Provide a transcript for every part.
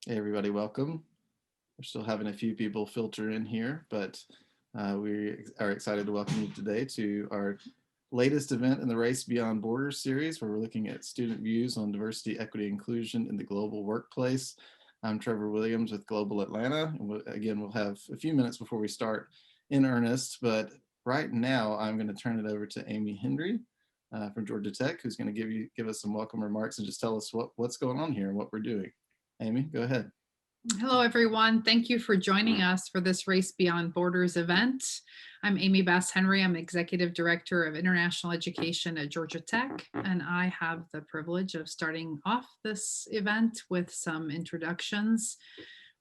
Hey everybody, welcome. We're still having a few people filter in here, but we are excited to welcome you today to our latest event in the Race Beyond Borders series, where we're looking at student views on diversity, equity, inclusion in the global workplace. I'm Trevor Williams with Global Atlanta. And again, we'll have a few minutes before we start in earnest, but right now I'm going to turn it over to Amy Hendry from Georgia Tech, who's going to give us some welcome remarks and just tell us what's going on here and what we're doing. Amy, go ahead. Hello, everyone. Thank you for joining us for this Race Beyond Borders event. I'm Amy Bass-Henry. I'm Executive Director of International Education at Georgia Tech, and I have the privilege of starting off this event with some introductions.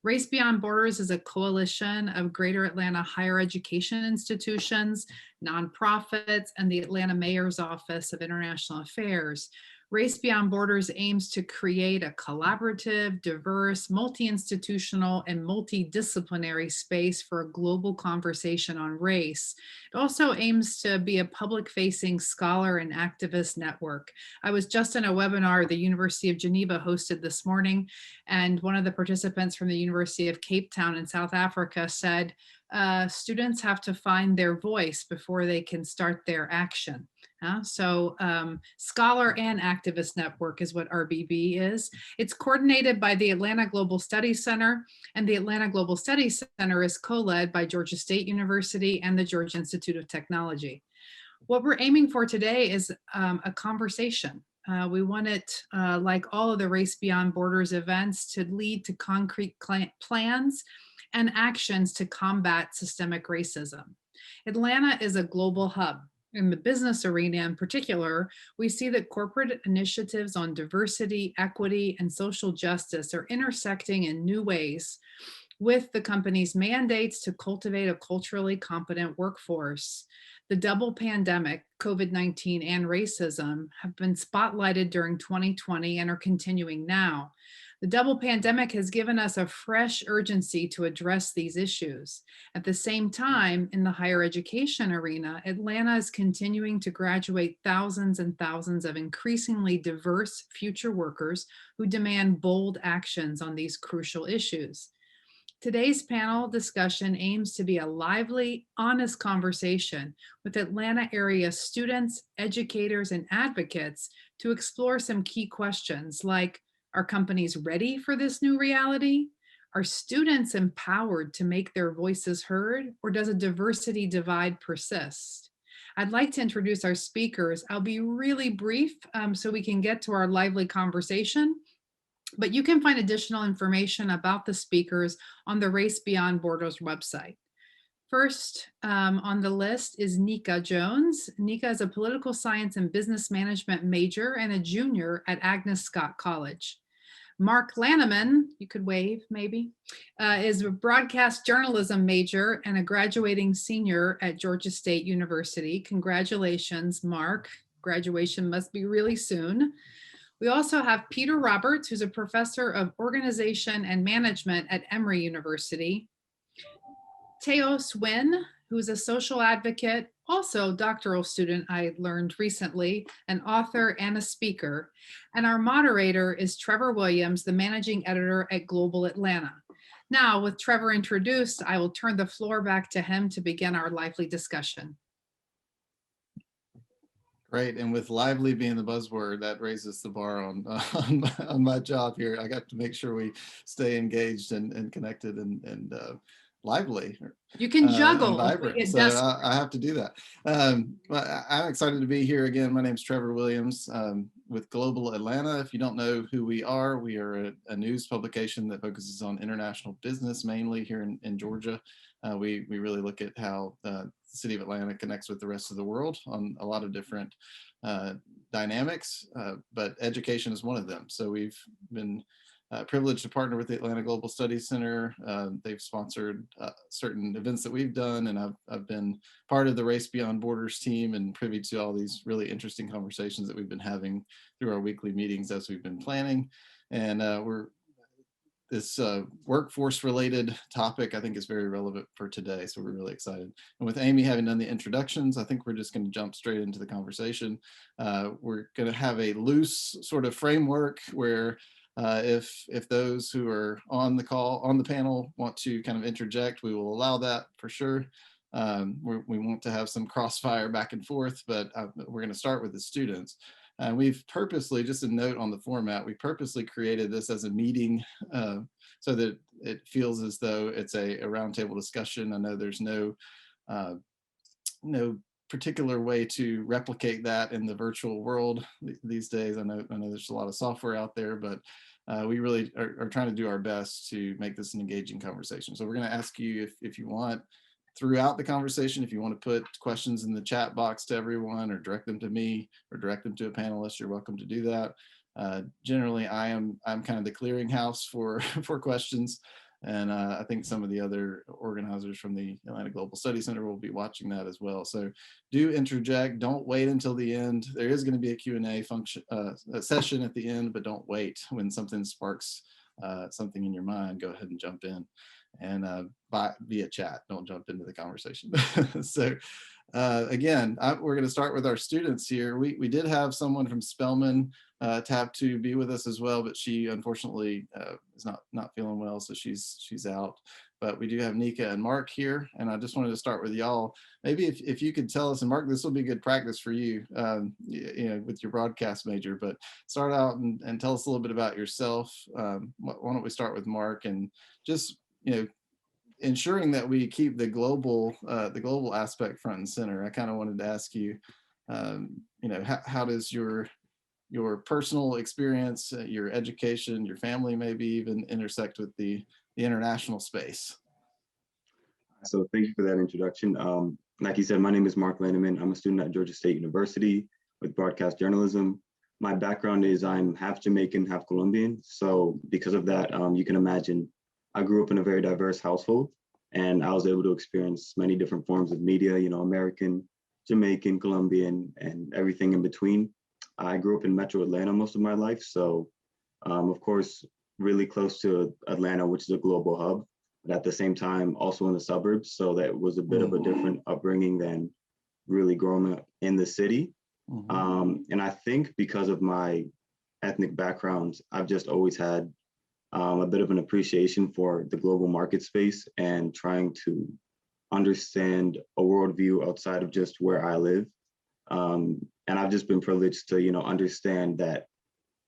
Race Beyond Borders is a coalition of Greater Atlanta higher education institutions, nonprofits, and the Atlanta Mayor's Office of International Affairs. Race Beyond Borders aims to create a collaborative, diverse, multi-institutional, and multidisciplinary space for a global conversation on race. It also aims to be a public-facing scholar and activist network. I was just in a webinar the University of Geneva hosted this morning, and one of the participants from the University of Cape Town in South Africa said, students have to find their voice before they can start their action. So Scholar and Activist Network is what RBB is. It's coordinated by the Atlanta Global Studies Center, and the Atlanta Global Studies Center is co-led by Georgia State University and the Georgia Institute of Technology. What we're aiming for today is a conversation. We want it, like all of the Race Beyond Borders events, to lead to concrete plans and actions to combat systemic racism. Atlanta is a global hub. In the business arena in particular, we see that corporate initiatives on diversity, equity, and social justice are intersecting in new ways with the company's mandates to cultivate a culturally competent workforce. The double pandemic, COVID-19 and racism, have been spotlighted during 2020 and are continuing now. The double pandemic has given us a fresh urgency to address these issues. At the same time, in the higher education arena, Atlanta is continuing to graduate thousands and thousands of increasingly diverse future workers who demand bold actions on these crucial issues. Today's panel discussion aims to be a lively, honest conversation with Atlanta area students, educators, and advocates to explore some key questions like, are companies ready for this new reality? Are students empowered to make their voices heard, or does a diversity divide persist? I'd like to introduce our speakers. I'll be really brief so we can get to our lively conversation, but you can find additional information about the speakers on the Race Beyond Borders website. First on the list is Nikka Jones. Nikka is a political science and business management major and a junior at Agnes Scott College. Mark Lanneman, you could wave maybe, is a broadcast journalism major and a graduating senior at Georgia State University. Congratulations, Mark. Graduation must be really soon. We also have Peter Roberts, who's a professor of organization and management at Emory University. Teos Nguyen, who's a social advocate, also doctoral student I learned recently, an author and a speaker. And our moderator is Trevor Williams, the managing editor at Global Atlanta. Now, with Trevor introduced, I will turn the floor back to him to begin our lively discussion. Great, and with lively being the buzzword, that raises the bar on my job here. I got to make sure we stay engaged and connected and lively. You can juggle. And vibrant, so I have to do that. I'm excited to be here again. My name is Trevor Williams with Global Atlanta. If you don't know who we are a news publication that focuses on international business, mainly here in Georgia. We really look at how the city of Atlanta connects with the rest of the world on a lot of different dynamics, but education is one of them. So we've been privileged to partner with the Atlanta Global Studies Center. They've sponsored certain events that we've done, and I've been part of the Race Beyond Borders team and privy to all these really interesting conversations that we've been having through our weekly meetings as we've been planning. And this workforce related topic, I think, is very relevant for today. So we're really excited. And with Amy having done the introductions, I think we're just going to jump straight into the conversation. We're going to have a loose sort of framework where If those who are on the panel want to kind of interject, we will allow that for sure. We want to have some crossfire back and forth, but we're going to start with the students. And we've purposely, just a note on the format, we purposely created this as a meeting so that it feels as though it's a roundtable discussion. I know there's no particular way to replicate that in the virtual world these days. I know there's a lot of software out there, but we really are trying to do our best to make this an engaging conversation. So we're going to ask you if you want, throughout the conversation, if you want to put questions in the chat box to everyone, or direct them to me, or direct them to a panelist, you're welcome to do that. Generally, I'm kind of the clearinghouse for for questions, and I think some of the other organizers from the Atlanta Global Study Center will be watching that as well. So do interject. Don't wait until the end. There is going to be a Q&A function a session at the end, but don't wait. When something sparks something in your mind, go ahead and jump in, and via chat. Don't jump into the conversation. So again, we're going to start with our students here. We did have someone from Spelman tap to be with us as well, but she unfortunately is not feeling well, so she's out. But we do have Nikka and Mark here, and I just wanted to start with y'all. Maybe if you could tell us, and Mark, this will be good practice for you, with your broadcast major, but start out and tell us a little bit about yourself. Why don't we start with Mark, and just, ensuring that we keep the global aspect front and center. I kind of wanted to ask you, how does your personal experience, your education, your family maybe even intersect with the international space? So thank you for that introduction. Like you said, my name is Mark Lanneman. I'm a student at Georgia State University with broadcast journalism. My background is I'm half Jamaican, half Colombian. So because of that, you can imagine I grew up in a very diverse household, and I was able to experience many different forms of media, American, Jamaican, Colombian, and everything in between. I grew up in Metro Atlanta most of my life. So of course, really close to Atlanta, which is a global hub, but at the same time, also in the suburbs. So that was a bit of a different upbringing than really growing up in the city. And I think because of my ethnic background, I've just always had a bit of an appreciation for the global market space and trying to understand a worldview outside of just where I live. And I've just been privileged to, understand that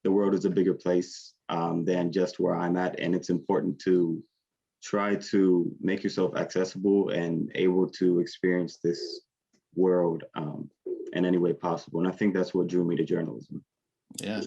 the world is a bigger place than just where I'm at. And it's important to try to make yourself accessible and able to experience this world in any way possible. And I think that's what drew me to journalism. Yeah.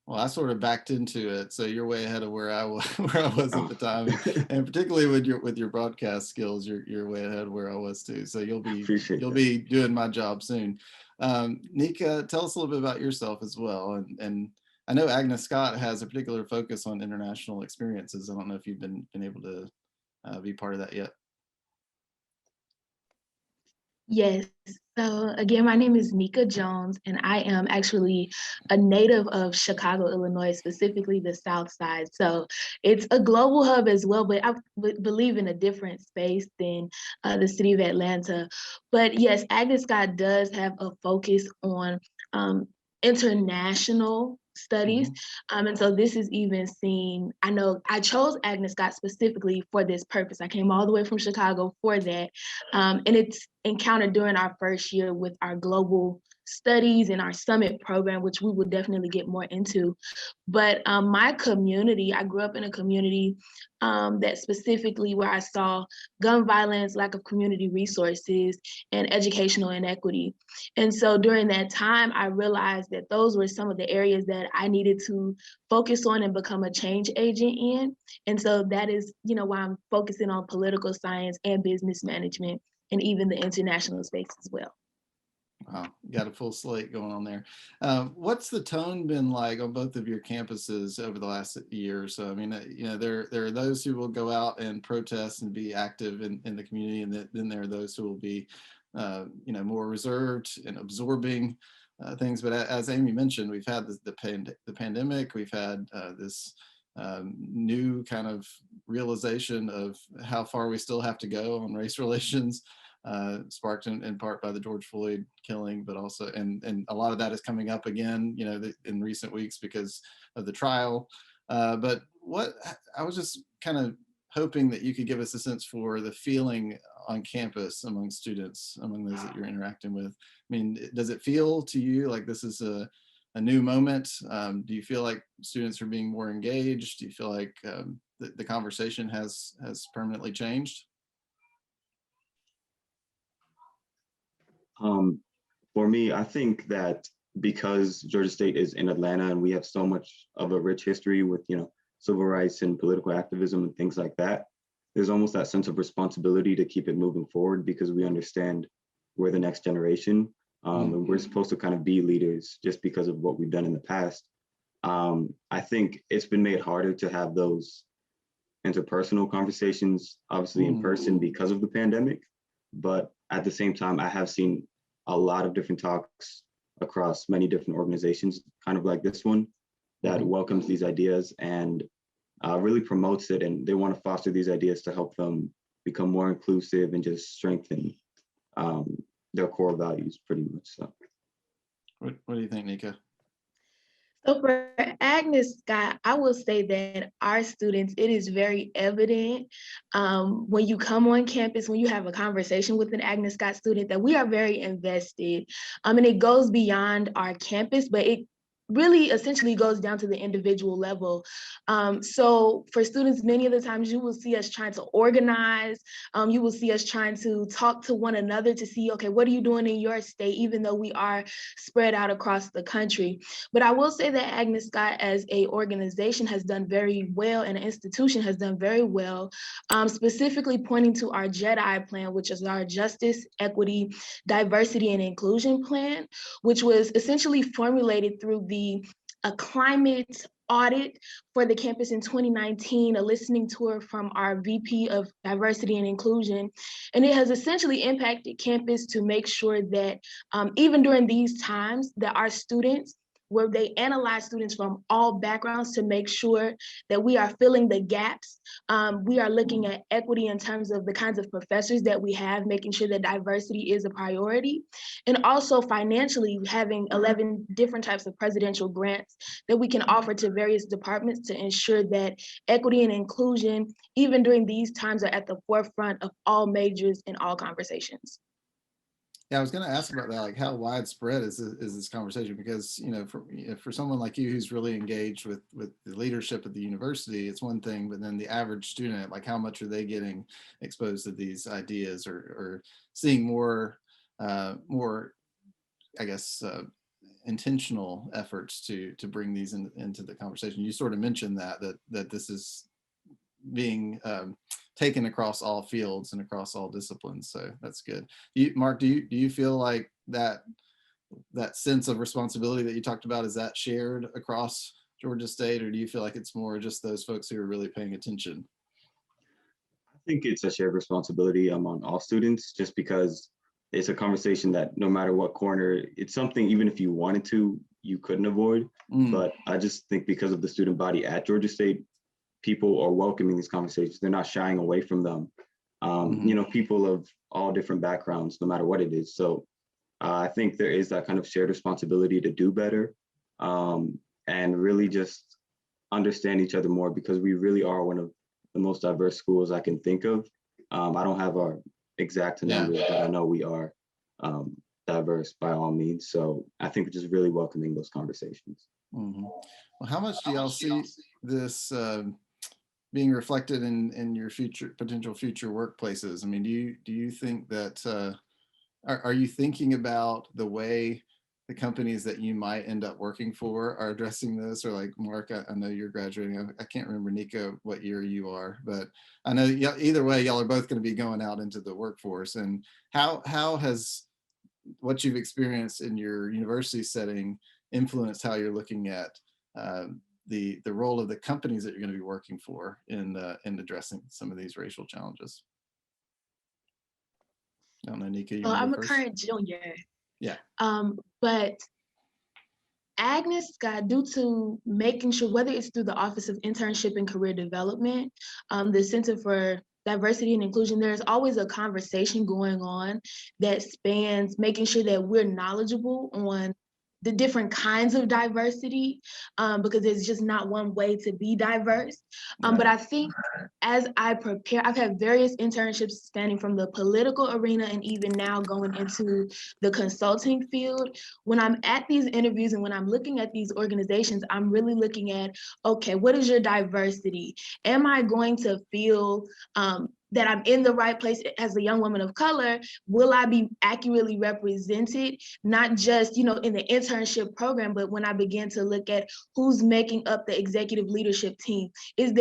Well, I sort of backed into it, so you're way ahead of where I was at the time, and particularly with your broadcast skills, you're way ahead of where I was too. So you'll be doing my job soon. Nikka, tell us a little bit about yourself as well, and I know Agnes Scott has a particular focus on international experiences. I don't know if you've been able to be part of that yet. Yes. So again, my name is Nikka Jones, and I am actually a native of Chicago, Illinois, specifically the South Side. So it's a global hub as well, but I believe in a different space than the city of Atlanta. But yes, Agnes Scott does have a focus on international studies. And so this is even seen, I know I chose Agnes Scott specifically for this purpose. I came all the way from Chicago for that. And it's encountered during our first year with our global studies and our summit program, which we will definitely get more into. But my community, I grew up in a community that specifically where I saw gun violence, lack of community resources, and educational inequity. And so during that time, I realized that those were some of the areas that I needed to focus on and become a change agent in. And so that is, why I'm focusing on political science and business management, and even the international space as well. Wow, you got a full slate going on there. What's the tone been like on both of your campuses over the last year or so? I mean, there are those who will go out and protest and be active in the community, and then there are those who will be, more reserved and absorbing things. But as Amy mentioned, we've had the pandemic, we've had this new kind of realization of how far we still have to go on race relations. sparked in part by the George Floyd killing, but also, and a lot of that is coming up again, you know, in recent weeks because of the trial. But what I was just kind of hoping that you could give us a sense for the feeling on campus among students, among those that you're interacting with. I mean, does it feel to you like this is a new moment? Do you feel like students are being more engaged? Do you feel like the conversation has permanently changed? For me, I think that because Georgia State is in Atlanta and we have so much of a rich history with, you know, civil rights and political activism and things like that, there's almost that sense of responsibility to keep it moving forward because we understand we're the next generation, and we're supposed to kind of be leaders just because of what we've done in the past. I think it's been made harder to have those interpersonal conversations, obviously in person because of the pandemic, but at the same time, I have seen a lot of different talks across many different organizations, kind of like this one, that welcomes these ideas and really promotes it, and they want to foster these ideas to help them become more inclusive and just strengthen their core values pretty much. So What do you think, Nikka? So for Agnes Scott, I will say that our students, it is very evident when you come on campus, when you have a conversation with an Agnes Scott student, that we are very invested. And it goes beyond our campus, but it really essentially goes down to the individual level. So for students, many of the times you will see us trying to organize, you will see us trying to talk to one another to see, okay, what are you doing in your state, even though we are spread out across the country. But I will say that Agnes Scott as a organization has done very well, and an institution has done very well, specifically pointing to our JEDI plan, which is our Justice, Equity, Diversity, and Inclusion plan, which was essentially formulated through a climate audit for the campus in 2019, a listening tour from our VP of Diversity and Inclusion. And it has essentially impacted campus to make sure that even during these times that our students, where they analyze students from all backgrounds to make sure that we are filling the gaps. We are looking at equity in terms of the kinds of professors that we have, making sure that diversity is a priority, and also financially having 11 different types of presidential grants that we can offer to various departments to ensure that equity and inclusion, even during these times, are at the forefront of all majors and all conversations. Yeah, I was going to ask about that. Like, how widespread is this conversation? Because, you know, for someone like you who's really engaged with the leadership at the university, it's one thing, but then the average student, like, how much are they getting exposed to these ideas, or seeing more, I guess, intentional efforts to bring these into the conversation? You sort of mentioned that this is being taken across all fields and across all disciplines, so that's good. Mark, do you feel like that sense of responsibility that you talked about, is that shared across Georgia State, or do you feel like it's more just those folks who are really paying attention? I think it's a shared responsibility among all students, just because it's a conversation that no matter what corner, it's something, even if you wanted to, you couldn't avoid. But I just think because of the student body at Georgia State, people are welcoming these conversations. They're not shying away from them. You know, people of all different backgrounds, no matter what it is. So I think there is that kind of shared responsibility to do better, and really just understand each other more, because we really are one of the most diverse schools I can think of. I don't have our exact numbers, but I know we are diverse by all means. So I think we're just really welcoming those conversations. Well, how much do y'all see this being reflected in your potential future workplaces? I mean, do you think that are you thinking about the way the companies that you might end up working for are addressing this? Or like, Mark, I know you're graduating. I can't remember, Nikka, what year you are, but I know either way, y'all are both going to be going out into the workforce. And how has what you've experienced in your university setting influenced how you're looking at the role of the companies that you're going to be working for in addressing some of these racial challenges? I don't know, Nikka, you want to go I'm first? a current junior. Yeah. But Agnes Scott, due to making sure, whether it's through the Office of Internship and Career Development, the Center for diversity and inclusion, there's always a conversation going on that spans making sure that we're knowledgeable on the different kinds of diversity, because there's just not one way to be diverse. But I think as I prepare, I've had various internships spanning from the political arena and even now going into the consulting field. When I'm at these interviews and when I'm looking at these organizations, I'm really looking at, okay, what is your diversity? Am I going to feel that I'm in the right place as a young woman of color? Will I be accurately represented, not just, in the internship program, but when I begin to look at who's making up the executive leadership team? Are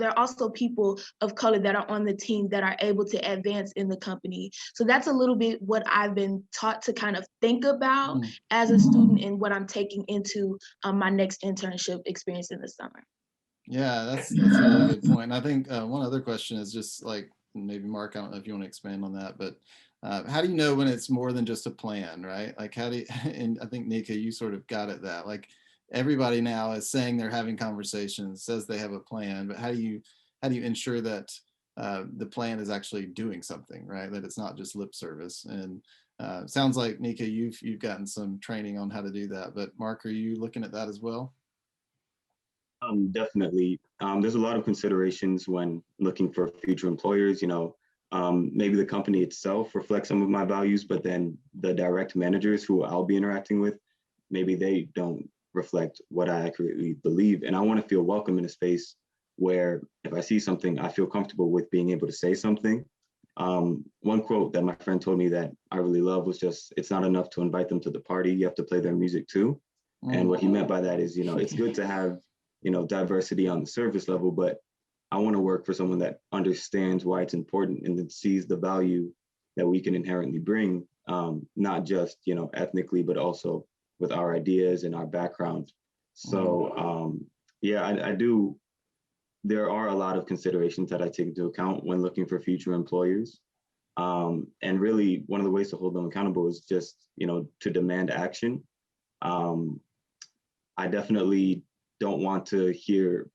there also people of color that are on the team that are able to advance in the company? So that's a little bit what I've been taught to kind of think about as a student and what I'm taking into my next internship experience in the summer. Yeah, that's a really good point. And I think one other question is just like, maybe Mark, I don't know if you want to expand on that, but how do you know when it's more than just a plan, right? Like how do you, and I think Nikka, you sort of got at that. Like everybody now is saying they're having conversations, says they have a plan, but how do you ensure that the plan is actually doing something, right? That it's not just lip service. And sounds like Nikka, you've gotten some training on how to do that. But Mark, are you looking at that as well? Definitely. There's a lot of considerations when looking for future employers. Maybe the company itself reflects some of my values, but then the direct managers who I'll be interacting with, maybe they don't reflect what I accurately believe. And I want to feel welcome in a space where if I see something, I feel comfortable with being able to say something. One quote that my friend told me that I really love was just, it's not enough to invite them to the party, you have to play their music too. And what he meant by that is, it's good to have diversity on the surface level, but I want to work for someone that understands why it's important and that sees the value that we can inherently bring, not just, ethnically, but also with our ideas and our background. So I do, there are a lot of considerations that I take into account when looking for future employers. And really one of the ways to hold them accountable is just, to demand action. I definitely don't want to hear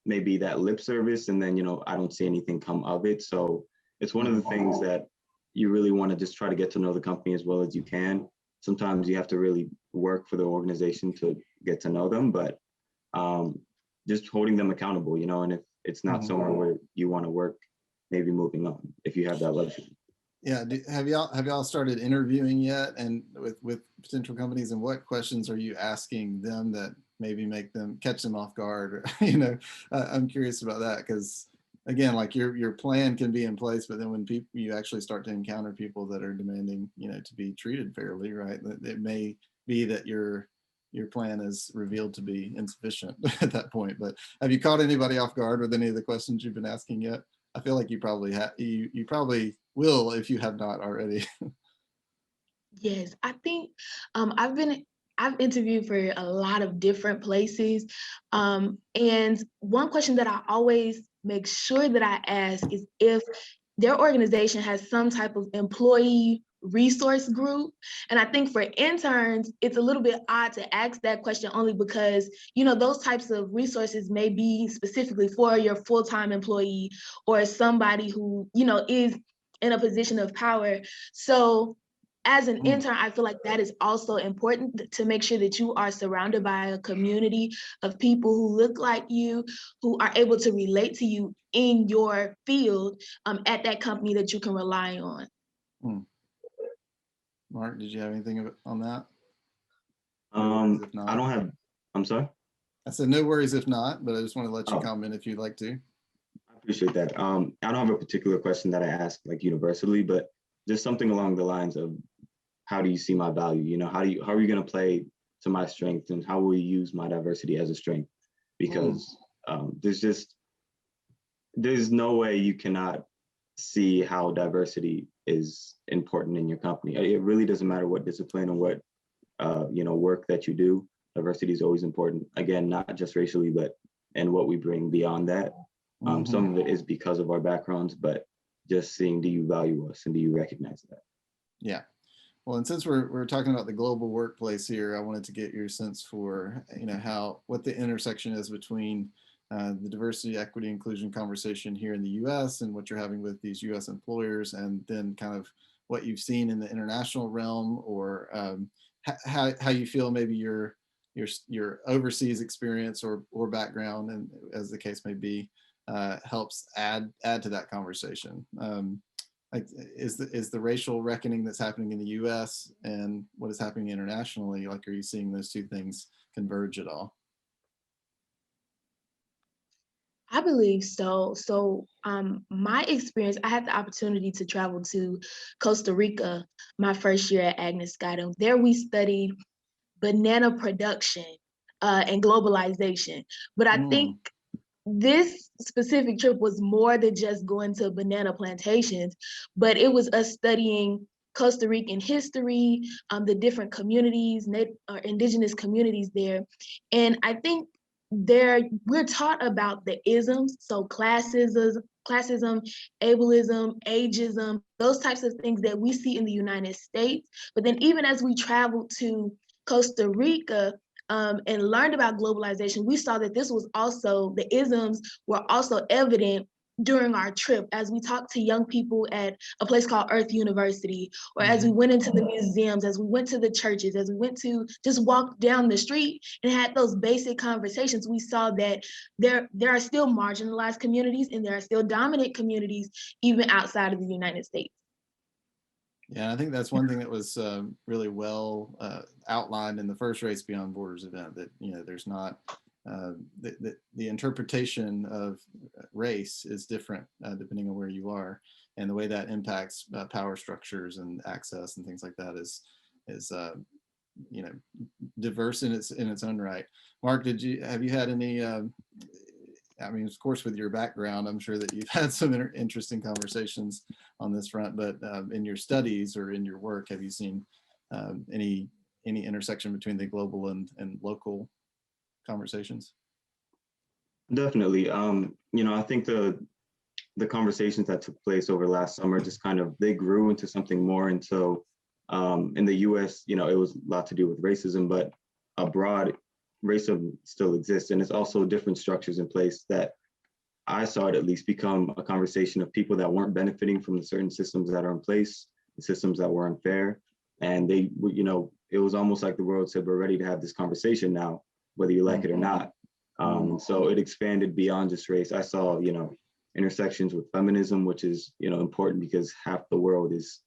maybe that lip service and then, I don't see anything come of it. So it's one of the things that you really want to just try to get to know the company as well as you can. Sometimes you have to really work for the organization to get to know them, but just holding them accountable, and if it's not somewhere where you want to work, maybe moving on if you have that luxury. Yeah, have y'all started interviewing yet, and with potential companies, and what questions are you asking them that maybe catch them off guard? Or, I'm curious about that, because again, like your plan can be in place, but then when you actually start to encounter people that are demanding, to be treated fairly, right? It may be that your plan is revealed to be insufficient at that point. But have you caught anybody off guard with any of the questions you've been asking yet? I feel like you probably you probably will if you have not already. Yes, I think I've interviewed for a lot of different places. And one question that I always make sure that I ask is if their organization has some type of employee resource group. And I think for interns, it's a little bit odd to ask that question only because, those types of resources may be specifically for your full-time employee or somebody who, is in a position of power. So as an intern, I feel like that is also important to make sure that you are surrounded by a community of people who look like you, who are able to relate to you in your field at that company that you can rely on. Mark, did you have anything on that? I don't have, I'm sorry? I said no worries if not, but I just want to let you comment if you'd like to. I appreciate that. I don't have a particular question that I ask like universally, but just something along the lines of, how do you see my value? How are you going to play to my strength, and how will you use my diversity as a strength? Because there's no way you cannot see how diversity is important in your company. It really doesn't matter what discipline or what work that you do. Diversity is always important. Again, not just racially, but and what we bring beyond that. Some of it is because of our backgrounds, but just seeing, do you value us and do you recognize that? Yeah. Well, and since we're talking about the global workplace here, I wanted to get your sense for what the intersection is between the diversity, equity, inclusion conversation here in the US and what you're having with these US employers, and then kind of what you've seen in the international realm, or how you feel maybe your overseas experience or background, and as the case may be, helps add to that conversation. Like, is the racial reckoning that's happening in the US and what is happening internationally, like, are you seeing those two things converge at all? I believe so. So my experience, I had the opportunity to travel to Costa Rica my first year at Agnes Scott. And there we studied banana production and globalization. But I think this specific trip was more than just going to banana plantations, but it was us studying Costa Rican history, the different communities, indigenous communities there. And I think we're taught about the isms, so classism, ableism, ageism, those types of things that we see in the United States. But then even as we traveled to Costa Rica, and learned about globalization, we saw that the isms were also evident during our trip as we talked to young people at a place called Earth University, or as we went into the museums, as we went to the churches, as we went to just walk down the street and had those basic conversations. We saw that there are still marginalized communities and there are still dominant communities even outside of the United States. Yeah, I think that's one thing that was really well outlined in the first Race Beyond Borders event, that, you know, there's not, the interpretation of race is different depending on where you are, and the way that impacts power structures and access and things like that is you know, diverse in its own right. Mark, have you had any, I mean, of course, with your background, I'm sure that you've had some interesting conversations on this front, but in your studies or in your work, have you seen any intersection between the global and local conversations? Definitely. You know, I think the conversations that took place over last summer just kind of, they grew into something more. And so in the US, you know, it was a lot to do with racism, but abroad, racism still exists. And it's also different structures in place that I saw it at least become a conversation of people that weren't benefiting from the certain systems that are in place, the systems that were unfair. And they, you know, it was almost like the world said, we're ready to have this conversation now, whether you like it or not. So it expanded beyond just race. I saw, you know, intersections with feminism, which is, you know, important because half the world is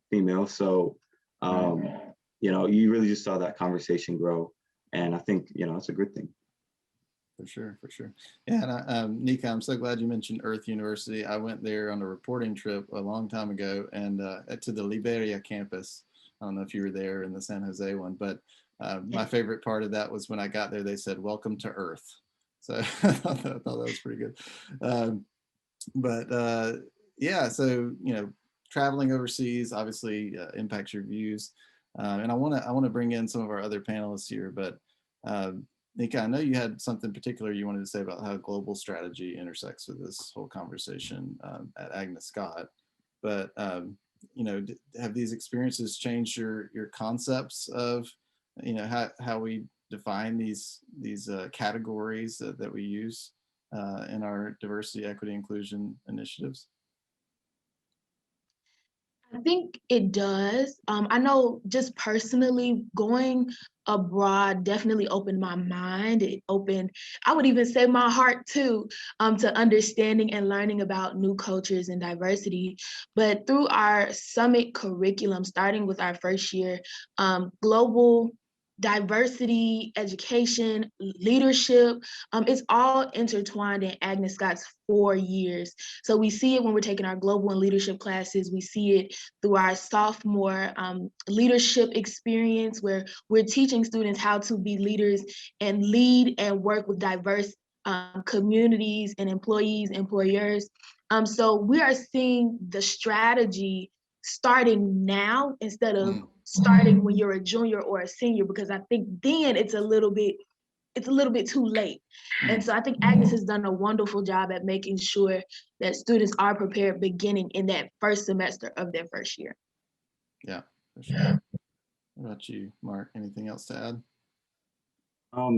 female. So, you know, you really just saw that conversation grow. And I think, you know, it's a good thing. For sure, for sure. Yeah, and Nikka, I'm so glad you mentioned Earth University. I went there on a reporting trip a long time ago, and to the Liberia campus. I don't know if you were there in the San Jose one, but my favorite part of that was when I got there, they said, "Welcome to Earth." So I thought that was pretty good. Yeah, so, you know, traveling overseas obviously impacts your views. And I want to bring in some of our other panelists here, but Nikka, I know you had something particular you wanted to say about how global strategy intersects with this whole conversation at Agnes Scott. But you know, have these experiences changed your concepts of, you know, how we define these categories that we use in our diversity, equity, inclusion initiatives? I think it does. I know just personally going abroad definitely opened my mind. It opened, I would even say, my heart too, to understanding and learning about new cultures and diversity. But through our summit curriculum, starting with our first year, global diversity, education, leadership, it's all intertwined in Agnes Scott's 4 years. So we see it when we're taking our global and leadership classes. We see it through our sophomore leadership experience, where we're teaching students how to be leaders and lead and work with diverse communities and employees, employers. So we are seeing the strategy starting now instead of starting when you're a junior or a senior, because I think then it's a little bit too late. And so I think Agnes has done a wonderful job at making sure that students are prepared beginning in that first semester of their first year. Yeah, for sure. What about you, Mark? Anything else to add?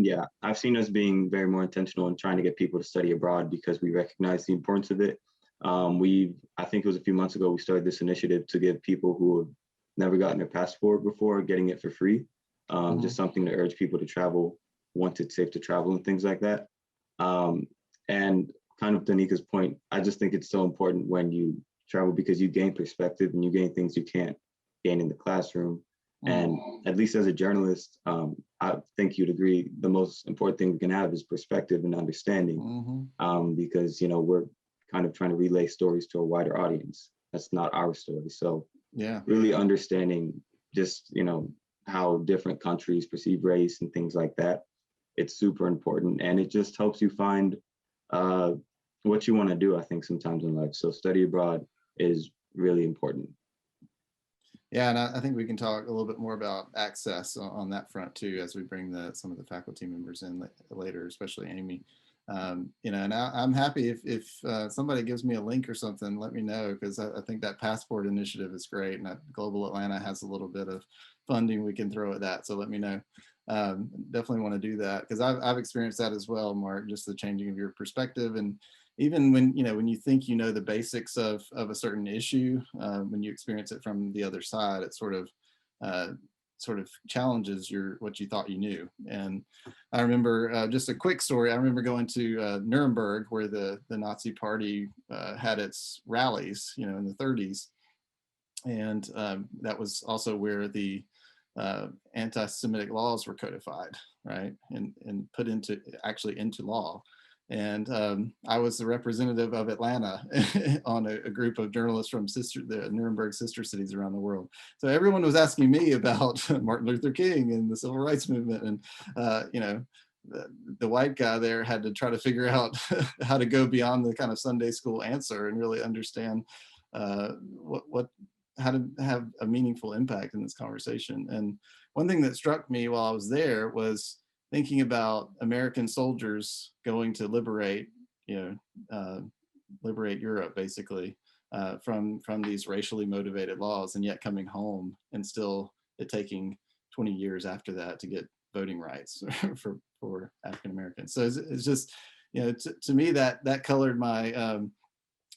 Yeah, I've seen us being very more intentional in trying to get people to study abroad because we recognize the importance of it. I think it was a few months ago, we started this initiative to give people who have never gotten their passport before, getting it for free. Just something to urge people to travel once it's safe to travel and things like that. And kind of to Nikka's point, I just think it's so important when you travel because you gain perspective and you gain things you can't gain in the classroom. And at least as a journalist, I think you'd agree, the most important thing we can have is perspective and understanding, because, you know, we're kind of trying to relay stories to a wider audience. That's not our story. So Yeah, really understanding just, you know, how different countries perceive race and things like that, it's super important. And it just helps you find what you want to do, I think, sometimes in life. So study abroad is really important. yeah, and I think we can talk a little bit more about access on that front too, as we bring some of the faculty members in later, especially Amy. You know, and I'm happy if somebody gives me a link or something, let me know, because I think that passport initiative is great, and that Global Atlanta has a little bit of funding we can throw at that. So let me know. Definitely want to do that, because I've experienced that as well, Mark. Just the changing of your perspective, and even when when you think you know the basics of a certain issue, when you experience it from the other side, it sort of challenges what you thought you knew. And I remember just a quick story. I remember going to Nuremberg, where the Nazi Party had its rallies, in the 30s, and that was also where the anti-Semitic laws were codified, right, and put into law. And I was the representative of Atlanta on a group of journalists from the Nuremberg sister cities around the world. So everyone was asking me about Martin Luther King and the civil rights movement. And, the white guy there had to try to figure out how to go beyond the kind of Sunday school answer and really understand how to have a meaningful impact in this conversation. And one thing that struck me while I was there was thinking about American soldiers going to liberate Europe, basically, from these racially motivated laws, and yet coming home and still it taking 20 years after that to get voting rights for African Americans. So it's just, to me, that colored my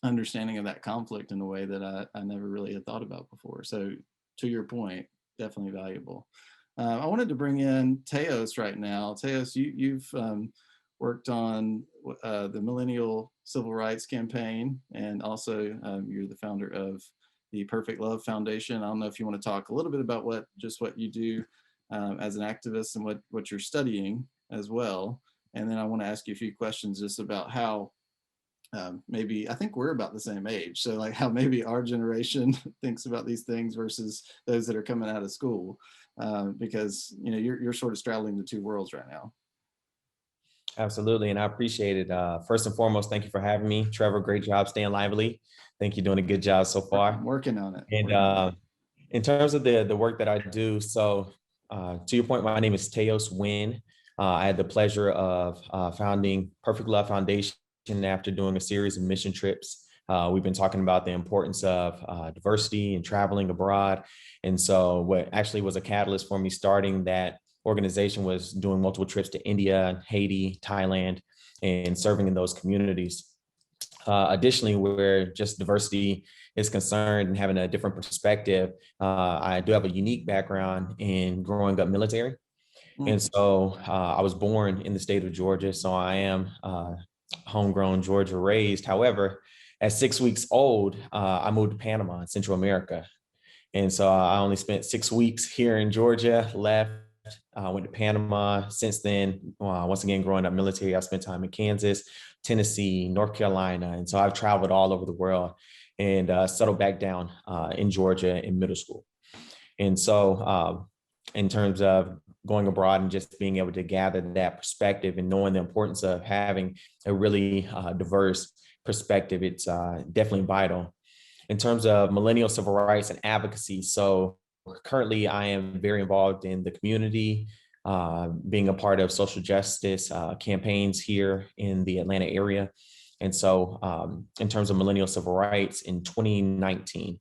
understanding of that conflict in a way that I never really had thought about before. So to your point, definitely valuable. I wanted to bring in Teos right now. Teos, you've worked on the Millennial Civil Rights Campaign, and also you're the founder of the Perfect Love Foundation. I don't know if you want to talk a little bit about what you do as an activist and what you're studying as well. And then I want to ask you a few questions just about how maybe, I think we're about the same age, so like how maybe our generation thinks about these things versus those that are coming out of school, because you're sort of straddling the two worlds right now. Absolutely, and I appreciate it. First and foremost, thank you for having me, Trevor. Great job staying lively. Think you're doing a good job so far. I'm working on it. And in terms of the work that I do, so to your point, my name is Teos Nguyen. I had the pleasure of founding Perfect Love Foundation after doing a series of mission trips. We've been talking about the importance of diversity and traveling abroad. And so what actually was a catalyst for me starting that organization was doing multiple trips to India, Haiti, Thailand, and serving in those communities. Additionally, where just diversity is concerned and having a different perspective, I do have a unique background in growing up military. And so I was born in the state of Georgia, so I am homegrown, Georgia raised. However, at 6 weeks old, I moved to Panama in Central America. And so I only spent 6 weeks here in Georgia, left, went to Panama. Since then, once again, growing up military, I spent time in Kansas, Tennessee, North Carolina. And so I've traveled all over the world and settled back down in Georgia in middle school. And so in terms of going abroad and just being able to gather that perspective and knowing the importance of having a really diverse perspective, it's definitely vital. In terms of millennial civil rights and advocacy, so currently I am very involved in the community, being a part of social justice campaigns here in the Atlanta area. And so in terms of millennial civil rights, in 2019,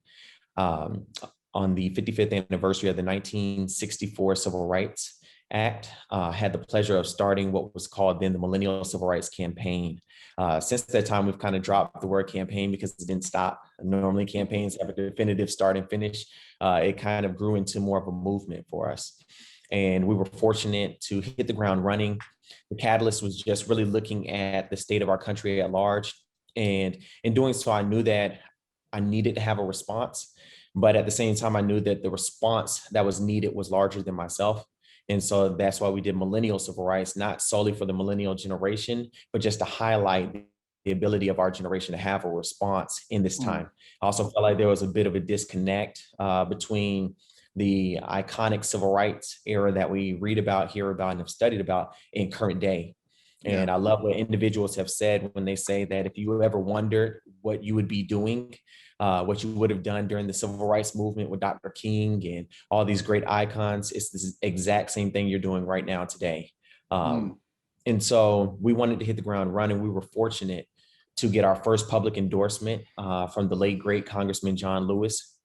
on the 55th anniversary of the 1964 civil rights Act, had the pleasure of starting what was called then the Millennial Civil Rights Campaign. Since that time, we've kind of dropped the word campaign because it didn't stop. Normally campaigns have a definitive start and finish. It kind of grew into more of a movement for us. And we were fortunate to hit the ground running. The catalyst was just really looking at the state of our country at large. And in doing so, I knew that I needed to have a response. But at the same time, I knew that the response that was needed was larger than myself. And so that's why we did millennial civil rights, not solely for the millennial generation, but just to highlight the ability of our generation to have a response in this time. I also felt like there was a bit of a disconnect between the iconic civil rights era that we read about, hear about, and have studied about in current day. And I love what individuals have said when they say that if you ever wondered what you would be doing, what you would have done during the civil rights movement with Dr. King and all these great icons, it's the exact same thing you're doing right now today. And so we wanted to hit the ground running. We were fortunate to get our first public endorsement from the late, great Congressman John Lewis,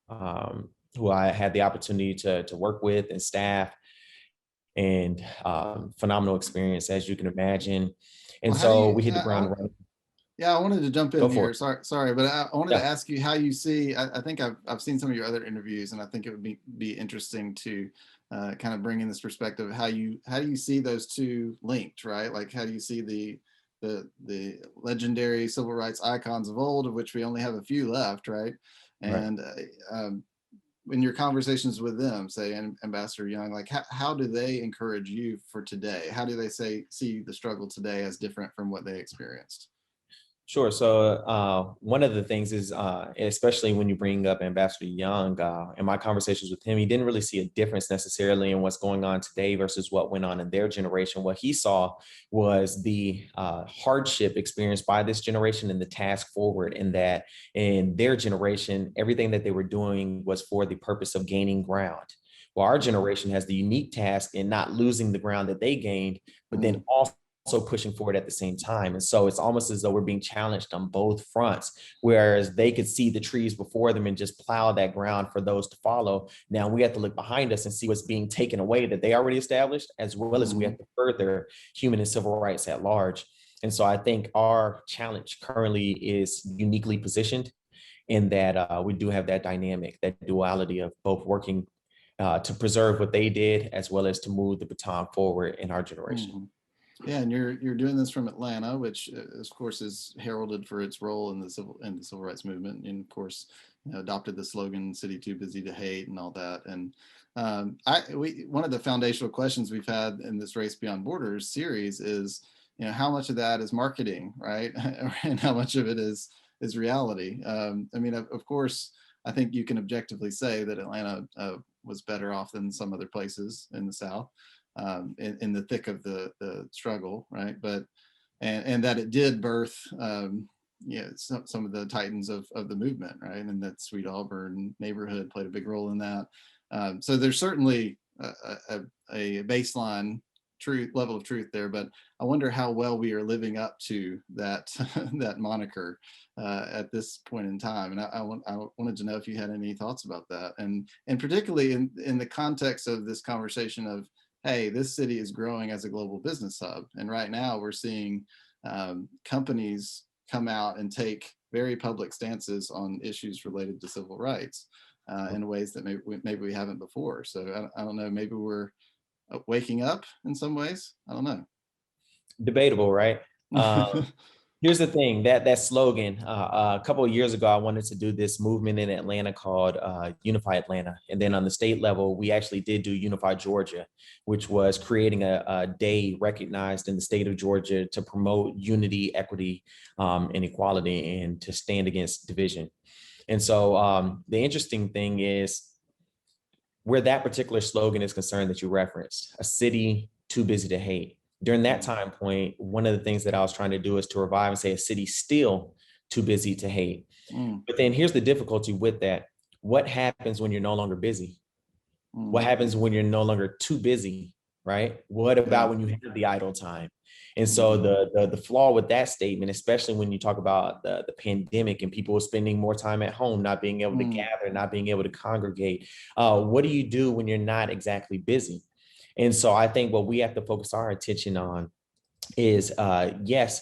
who I had the opportunity to work with and staff, and phenomenal experience, as you can imagine. And so we hit the ground running. Yeah, I wanted to jump in here. It. Sorry, but I wanted to ask you how you see. I think I've seen some of your other interviews, and I think it would be interesting to kind of bring in this perspective. How do you see those two linked, right? Like, how do you see the legendary civil rights icons of old, of which we only have a few left, right? And in your conversations with them, say Ambassador Young, like how do they encourage you for today? How do they see the struggle today as different from what they experienced? Sure. So one of the things is, especially when you bring up Ambassador Young, in my conversations with him, he didn't really see a difference necessarily in what's going on today versus what went on in their generation. What he saw was the hardship experienced by this generation and the task forward, in that in their generation, everything that they were doing was for the purpose of gaining ground. Well, our generation has the unique task in not losing the ground that they gained, but then also pushing forward at the same time. And so it's almost as though we're being challenged on both fronts, whereas they could see the trees before them and just plow that ground for those to follow. Now we have to look behind us and see what's being taken away that they already established, as well as we have to further human and civil rights at large. And so I think our challenge currently is uniquely positioned in that we do have that dynamic, that duality of both working to preserve what they did, as well as to move the baton forward in our generation. Yeah, and you're doing this from Atlanta, which of course is heralded for its role in the civil rights movement, and of course, adopted the slogan "City Too Busy to Hate" and all that. And one of the foundational questions we've had in this Race Beyond Borders series is, how much of that is marketing, right, and how much of it is reality. I mean, of course, I think you can objectively say that Atlanta was better off than some other places in the South. In the thick of the struggle, right? But and that it did birth, some of the titans of the movement, right? And that Sweet Auburn neighborhood played a big role in that. So there's certainly a baseline level of truth there, but I wonder how well we are living up to that that moniker at this point in time. And I wanted to know if you had any thoughts about that, and particularly in the context of this conversation of, hey, this city is growing as a global business hub. And right now we're seeing companies come out and take very public stances on issues related to civil rights in ways that maybe we haven't before. So I don't know, maybe we're waking up in some ways. I don't know. Debatable, right? Here's the thing, that slogan, a couple of years ago, I wanted to do this movement in Atlanta called Unify Atlanta. And then on the state level, we actually did do Unify Georgia, which was creating a day recognized in the state of Georgia to promote unity, equity, and equality, and to stand against division. And so the interesting thing is, where that particular slogan is concerned that you referenced, a city too busy to hate. During that time point, one of the things that I was trying to do is to revive and say a city still too busy to hate. But then here's the difficulty with that. What happens when you're no longer busy? What happens when you're no longer too busy, right? What about when you have the idle time? And so the flaw with that statement, especially when you talk about the pandemic and people spending more time at home, not being able to gather, not being able to congregate, what do you do when you're not exactly busy? And so I think what we have to focus our attention on is, yes,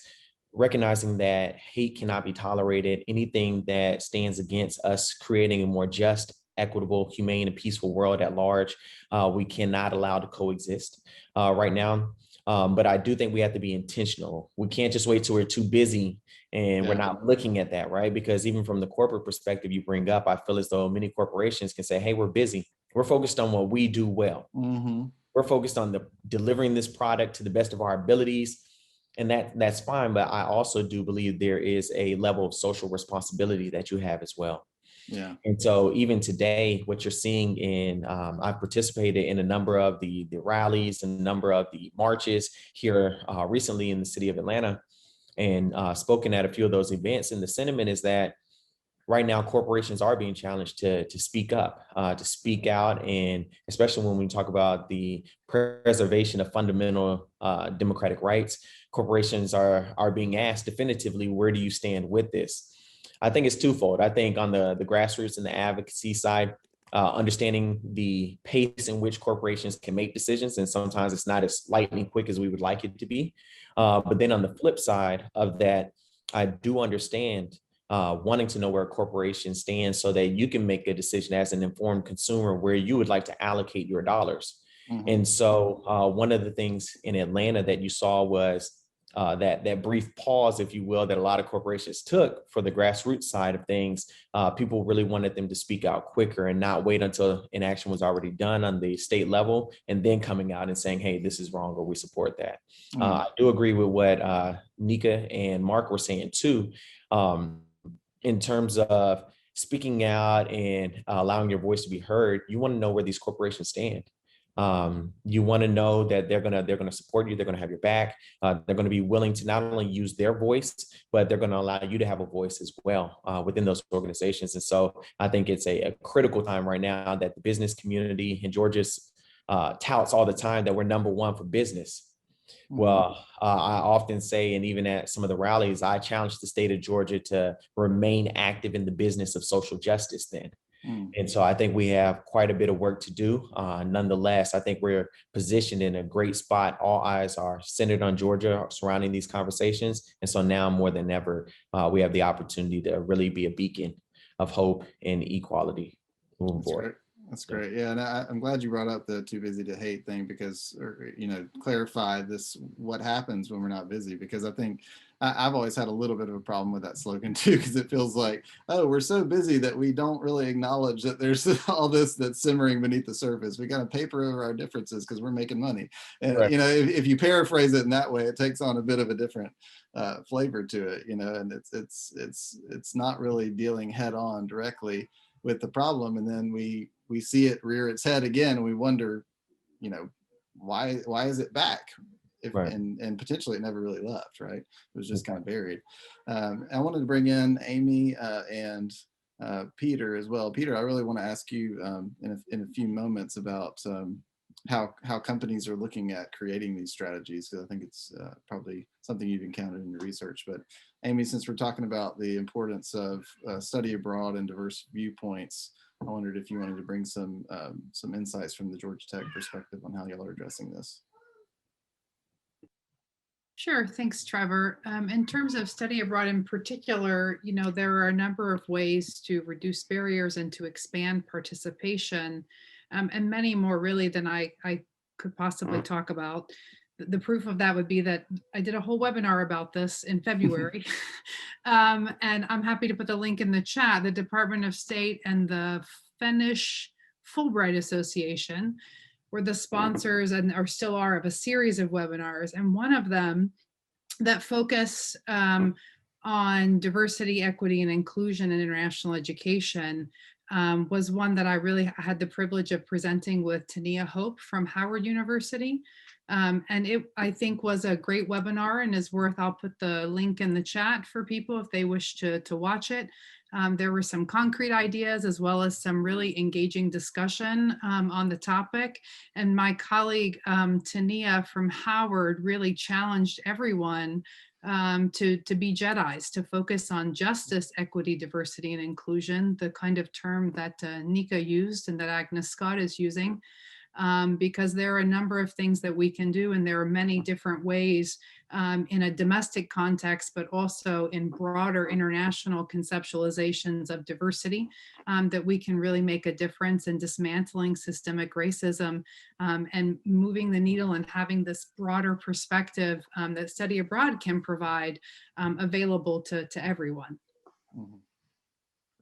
recognizing that hate cannot be tolerated. Anything that stands against us creating a more just, equitable, humane, and peaceful world at large, we cannot allow to coexist right now. But I do think we have to be intentional. We can't just wait till we're too busy and we're not looking at that, right? Because even from the corporate perspective you bring up, I feel as though many corporations can say, hey, we're busy. We're focused on what we do well. Mm-hmm. We're focused on delivering this product to the best of our abilities. And that's fine. But I also do believe there is a level of social responsibility that you have as well. Yeah. And so even today, what you're seeing in, I've participated in a number of the rallies and a number of the marches here recently in the city of Atlanta, and spoken at a few of those events. And the sentiment is that right now corporations are being challenged to speak up, to speak out, and especially when we talk about the preservation of fundamental democratic rights, corporations are being asked definitively, where do you stand with this? I think it's twofold. I think on the grassroots and the advocacy side, understanding the pace in which corporations can make decisions, and sometimes it's not as lightning quick as we would like it to be. But then on the flip side of that, I do understand wanting to know where a corporation stands so that you can make a decision as an informed consumer where you would like to allocate your dollars. Mm-hmm. And so one of the things in Atlanta that you saw was that brief pause, if you will, that a lot of corporations took for the grassroots side of things. People really wanted them to speak out quicker and not wait until an action was already done on the state level and then coming out and saying, hey, this is wrong, or we support that. I do agree with what Nikka and Mark were saying too, in terms of speaking out and allowing your voice to be heard. You want to know where these corporations stand. You want to know that they're gonna support you, they're gonna have your back, they're gonna be willing to not only use their voice, but they're gonna allow you to have a voice as well within those organizations. And so I think it's a critical time right now that the business community in Georgia touts all the time that we're #1 for business. Well, I often say, and even at some of the rallies, I challenge the state of Georgia to remain active in the business of social justice then. And so I think we have quite a bit of work to do. Nonetheless, I think we're positioned in a great spot. All eyes are centered on Georgia surrounding these conversations. And so now more than ever, we have the opportunity to really be a beacon of hope and equality moving forward. That's great. Yeah, and I'm glad you brought up the too busy to hate thing, because, clarify this, what happens when we're not busy, because I think I've always had a little bit of a problem with that slogan too, because it feels like, oh, we're so busy that we don't really acknowledge that there's all this that's simmering beneath the surface. We got to paper over our differences because we're making money. And, right. If you paraphrase it in that way, it takes on a bit of a different flavor to it, and it's not really dealing head on directly with the problem. And then we see it rear its head again, and we wonder, why is it back? Right. And potentially it never really left, right? It was just kind of buried. I wanted to bring in Amy and Peter as well. Peter, I really want to ask you in a few moments about how companies are looking at creating these strategies, because I think it's probably something you've encountered in your research. But Amy, since we're talking about the importance of study abroad and diverse viewpoints, I wondered if you wanted to bring some insights from the Georgia Tech perspective on how y'all are addressing this. Sure, thanks, Trevor. In terms of study abroad in particular, there are a number of ways to reduce barriers and to expand participation, and many more really than I could possibly talk about. The proof of that would be that I did a whole webinar about this in February, and I'm happy to put the link in the chat. The Department of State and the Finnish Fulbright Association were the sponsors and still are of a series of webinars, and one of them that focus on diversity, equity, and inclusion in international education was one that I really had the privilege of presenting with Tania Hope from Howard University. And it, I think, was a great webinar and is worth, I'll put the link in the chat for people if they wish to watch it. There were some concrete ideas as well as some really engaging discussion on the topic. And my colleague, Tania from Howard, really challenged everyone to be Jedis, to focus on justice, equity, diversity, and inclusion, the kind of term that Nikka used and that Agnes Scott is using. because there are a number of things that we can do, and there are many different ways in a domestic context, but also in broader international conceptualizations of diversity, that we can really make a difference in dismantling systemic racism and moving the needle and having this broader perspective that study abroad can provide available to everyone. Mhm.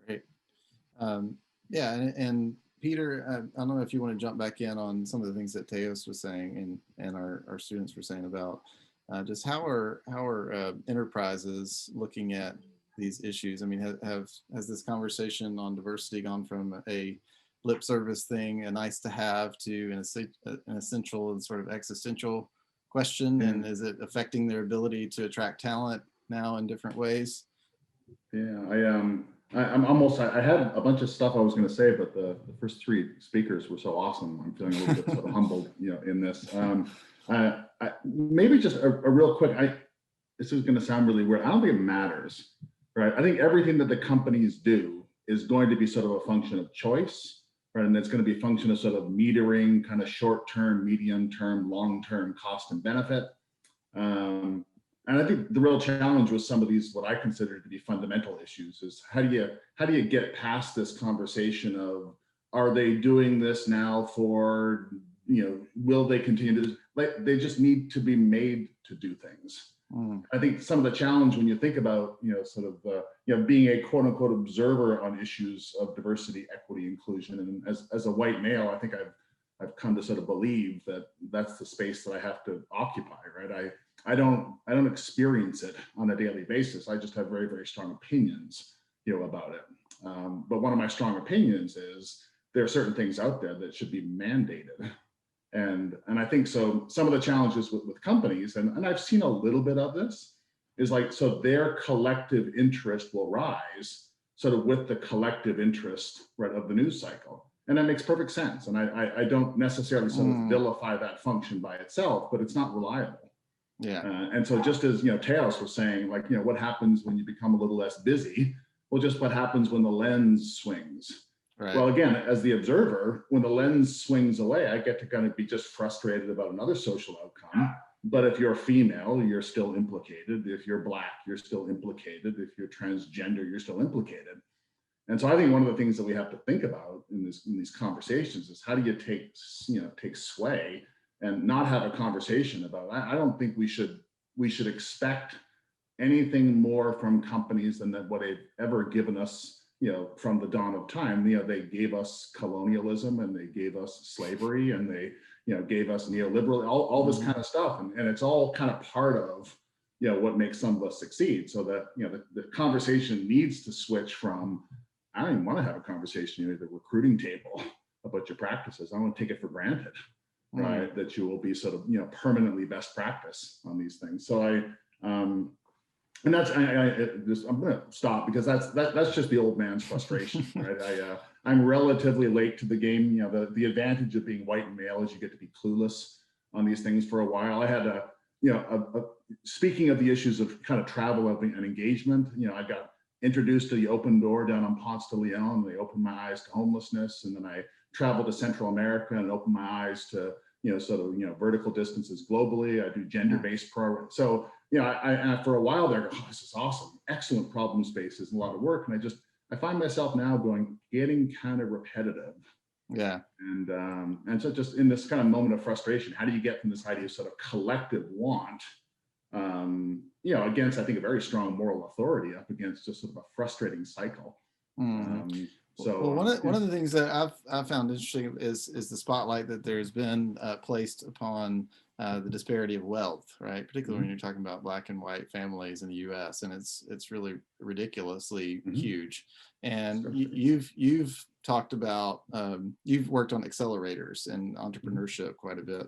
Great. Yeah, and Peter, I don't know if you want to jump back in on some of the things that Teos was saying and our students were saying about just how are enterprises looking at these issues? I mean, has this conversation on diversity gone from a lip service thing, a nice to have, to an essential and sort of existential question? And is it affecting their ability to attract talent now in different ways? Yeah, I had a bunch of stuff I was going to say, but the first three speakers were so awesome. I'm feeling a little bit sort of humbled, in this. Maybe just a real quick, this is going to sound really weird. I don't think it matters, right? I think everything that the companies do is going to be sort of a function of choice, right? And it's going to be a function of sort of metering kind of short-term, medium-term, long-term cost and benefit. And I think the real challenge with some of these, what I consider to be fundamental issues, is how do you get past this conversation of, are they doing this now for, will they continue to, like, they just need to be made to do things. I think some of the challenge when you think about, being a quote unquote observer on issues of diversity, equity, inclusion, and as a white male, I think I've come to sort of believe that that's the space that I have to occupy, right? I don't experience it on a daily basis. I just have very, very strong opinions, about it. But one of my strong opinions is there are certain things out there that should be mandated. And I think so some of the challenges with companies, and I've seen a little bit of this, is like, so their collective interest will rise sort of with the collective interest, right, of the news cycle. And that makes perfect sense. And I don't necessarily sort of vilify that function by itself, but it's not reliable. Yeah. And so just as, Teos was saying, like, what happens when you become a little less busy? Well, just what happens when the lens swings. Right. Well, again, as the observer, when the lens swings away, I get to kind of be just frustrated about another social outcome. But if you're female, you're still implicated. If you're Black, you're still implicated. If you're transgender, you're still implicated. And so I think one of the things that we have to think about in these conversations is, how do you take sway and not have a conversation about, I don't think we should expect anything more from companies than that what they've ever given us, from the dawn of time. They gave us colonialism, and they gave us slavery, and they, gave us neoliberal, all this kind of stuff. And it's all kind of part of, what makes some of us succeed. So that, the conversation needs to switch from, I don't even want to have a conversation at the recruiting table about your practices. I want to take it for granted, right? That you will be sort of, permanently best practice on these things. So and that's, I'm going to stop, because that's just the old man's frustration, right? I'm relatively late to the game. The advantage of being white and male is you get to be clueless on these things for a while. I had speaking of the issues of kind of travel and engagement, I got introduced to the Open Door down on Ponce de Leon. They opened my eyes to homelessness. And then I traveled to Central America and opened my eyes to, vertical distances globally. I do gender-based programs. So, I for a while there, this is awesome, excellent problem spaces, and a lot of work. And I find myself now getting kind of repetitive. Yeah. And so just in this kind of moment of frustration, how do you get from this idea of sort of collective want, against, I think, a very strong moral authority, up against just sort of a frustrating cycle. So one of the things that I've found interesting is the spotlight that there's been placed upon the disparity of wealth, right? Particularly when you're talking about Black and white families in the U.S., and it's really ridiculously huge. And you've talked about you've worked on accelerators and entrepreneurship quite a bit.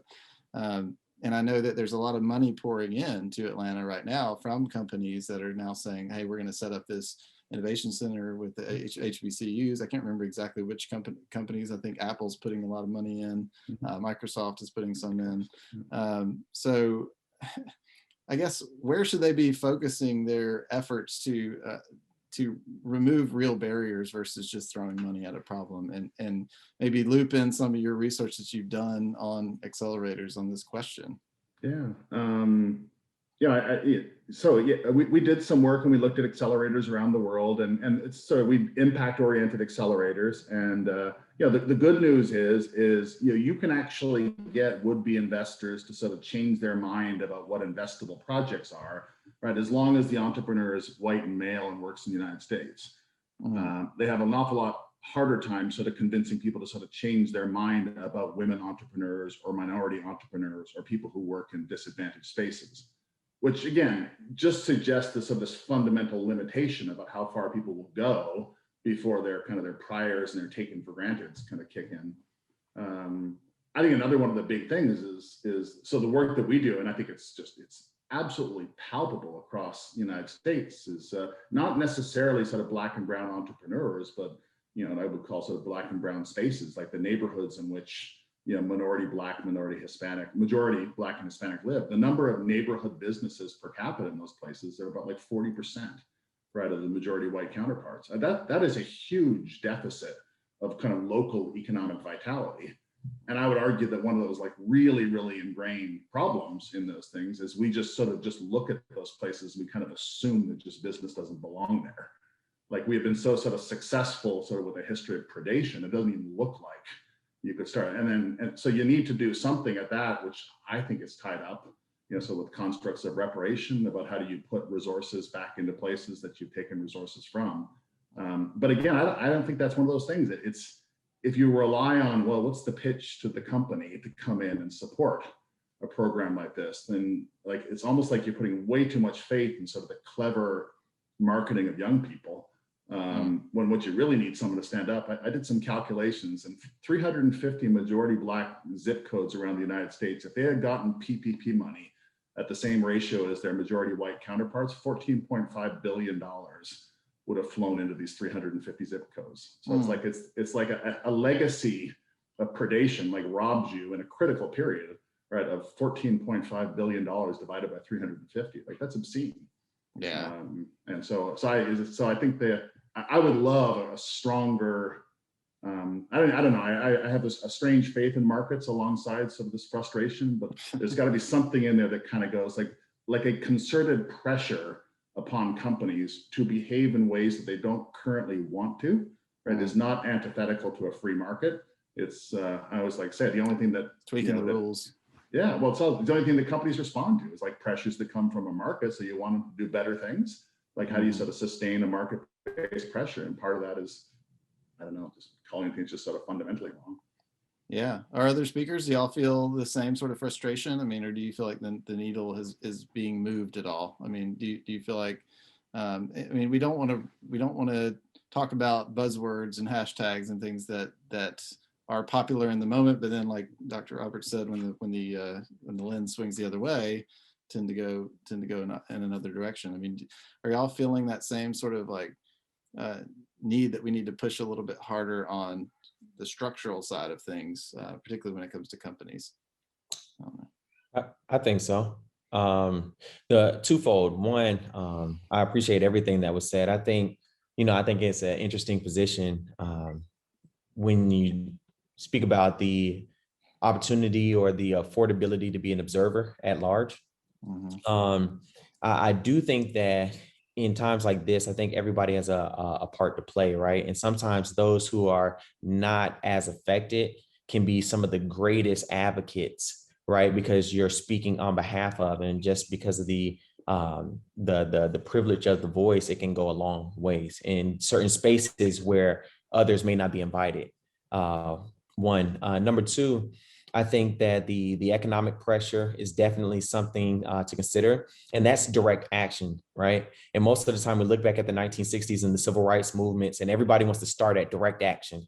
And I know that there's a lot of money pouring into Atlanta right now from companies that are now saying, hey, we're going to set up this innovation center with the HBCUs. I can't remember exactly which companies. I think Apple's putting a lot of money in. Microsoft is putting some in. So I guess, where should they be focusing their efforts to to remove real barriers versus just throwing money at a problem, and maybe loop in some of your research that you've done on accelerators on this question. Yeah. We did some work and we looked at accelerators around the world, and it's sort of, we impact-oriented accelerators. And the good news is you can actually get would-be investors to sort of change their mind about what investable projects are, right? As long as the entrepreneur is white and male and works in the United States. They have an awful lot harder time sort of convincing people to sort of change their mind about women entrepreneurs or minority entrepreneurs or people who work in disadvantaged spaces, which again, just suggests this sort of this fundamental limitation about how far people will go before their priors and their taken for granted kind of kick in. I think another one of the big things is so the work that we do, and I think it's absolutely palpable across the United States, is not necessarily sort of Black and brown entrepreneurs, but I would call sort of Black and brown spaces, like the neighborhoods in which minority Black, minority Hispanic, majority Black and Hispanic live. The number of neighborhood businesses per capita in those places, they're about like 40%, right, of the majority white counterparts. That is a huge deficit of kind of local economic vitality. And I would argue that one of those like really, really ingrained problems in those things is we just sort of look at those places and we kind of assume that just business doesn't belong there. Like we have been so sort of successful sort of with a history of predation, it doesn't even look like you could start. And so you need to do something at that, which I think is tied up, so with constructs of reparation about how do you put resources back into places that you've taken resources from. But again, I don't think that's one of those things. It's, if you rely on, well, what's the pitch to the company to come in and support a program like this, then like it's almost like you're putting way too much faith in sort of the clever marketing of young people. When what you really need someone to stand up. I did some calculations, and 350 majority Black zip codes around the United States, if they had gotten PPP money at the same ratio as their majority white counterparts, $14.5 billion would have flown into these 350 zip codes. So it's like a legacy of predation, like robbed you in a critical period, right, of $14.5 billion divided by 350. Like that's obscene. Yeah. And so I think that I would love a stronger, I don't know. I have a strange faith in markets alongside some of this frustration, but there's got to be something in there that kind of goes like a concerted pressure upon companies to behave in ways that they don't currently want to, right? Is not antithetical to a free market. It's, I always like say, the only thing that tweaking the rules. Yeah, well, it's the only thing that companies respond to is like pressures that come from a market. So you want them to do better things. Like how do you sort of sustain a market-based pressure? And part of that is, I don't know, just calling things just sort of fundamentally wrong. Yeah. Are other speakers, do y'all feel the same sort of frustration? I mean, or do you feel like the needle is being moved at all? I mean, do you feel like, I mean, we don't want to talk about buzzwords and hashtags and things that are popular in the moment, but then like Dr. Roberts said, when the lens swings the other way, tend to go in another direction. I mean, are y'all feeling that same sort of like need that we need to push a little bit harder on the structural side of things, particularly when it comes to companies? I think so. The twofold. One, I appreciate everything that was said. I think it's an interesting position when you speak about the opportunity or the affordability to be an observer at large. Mm-hmm. I do think that in times like this, I think everybody has a part to play, right? And sometimes those who are not as affected can be some of the greatest advocates, right? Because you're speaking on behalf of, and just because of the privilege of the voice, it can go a long ways in certain spaces where others may not be invited. Number two, I think that the economic pressure is definitely something to consider, and that's direct action, right? And most of the time we look back at the 1960s and the civil rights movements, and everybody wants to start at direct action,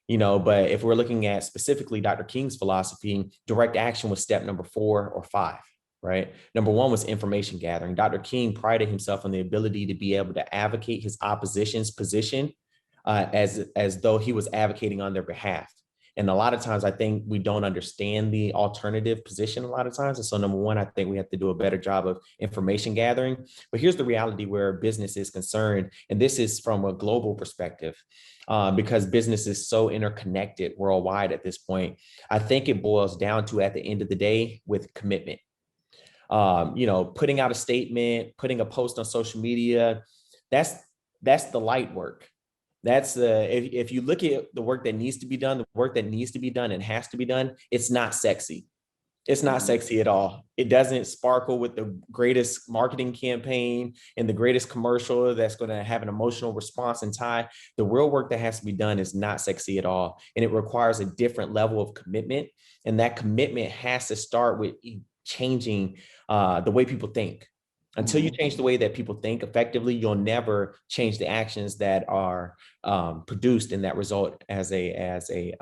but if we're looking at specifically Dr. King's philosophy, direct action was step number 4 or 5, right? Number 1 was information gathering. Dr. King prided himself on the ability to be able to advocate his opposition's position as though he was advocating on their behalf. And a lot of times I think we don't understand the alternative position a lot of times. And so number one, I think we have to do a better job of information gathering. But here's the reality where business is concerned. And this is from a global perspective, because business is so interconnected worldwide at this point. I think it boils down to, at the end of the day, with commitment. Putting out a statement, putting a post on social media, that's the light work. That's if you look at the work that needs to be done, the work that needs to be done and has to be done, it's not sexy. It's not sexy at all. It doesn't sparkle with the greatest marketing campaign and the greatest commercial that's going to have an emotional response and tie. The real work that has to be done is not sexy at all. And it requires a different level of commitment. And that commitment has to start with changing the way people think. Until you change the way that people think effectively, you'll never change the actions that are produced in that result as an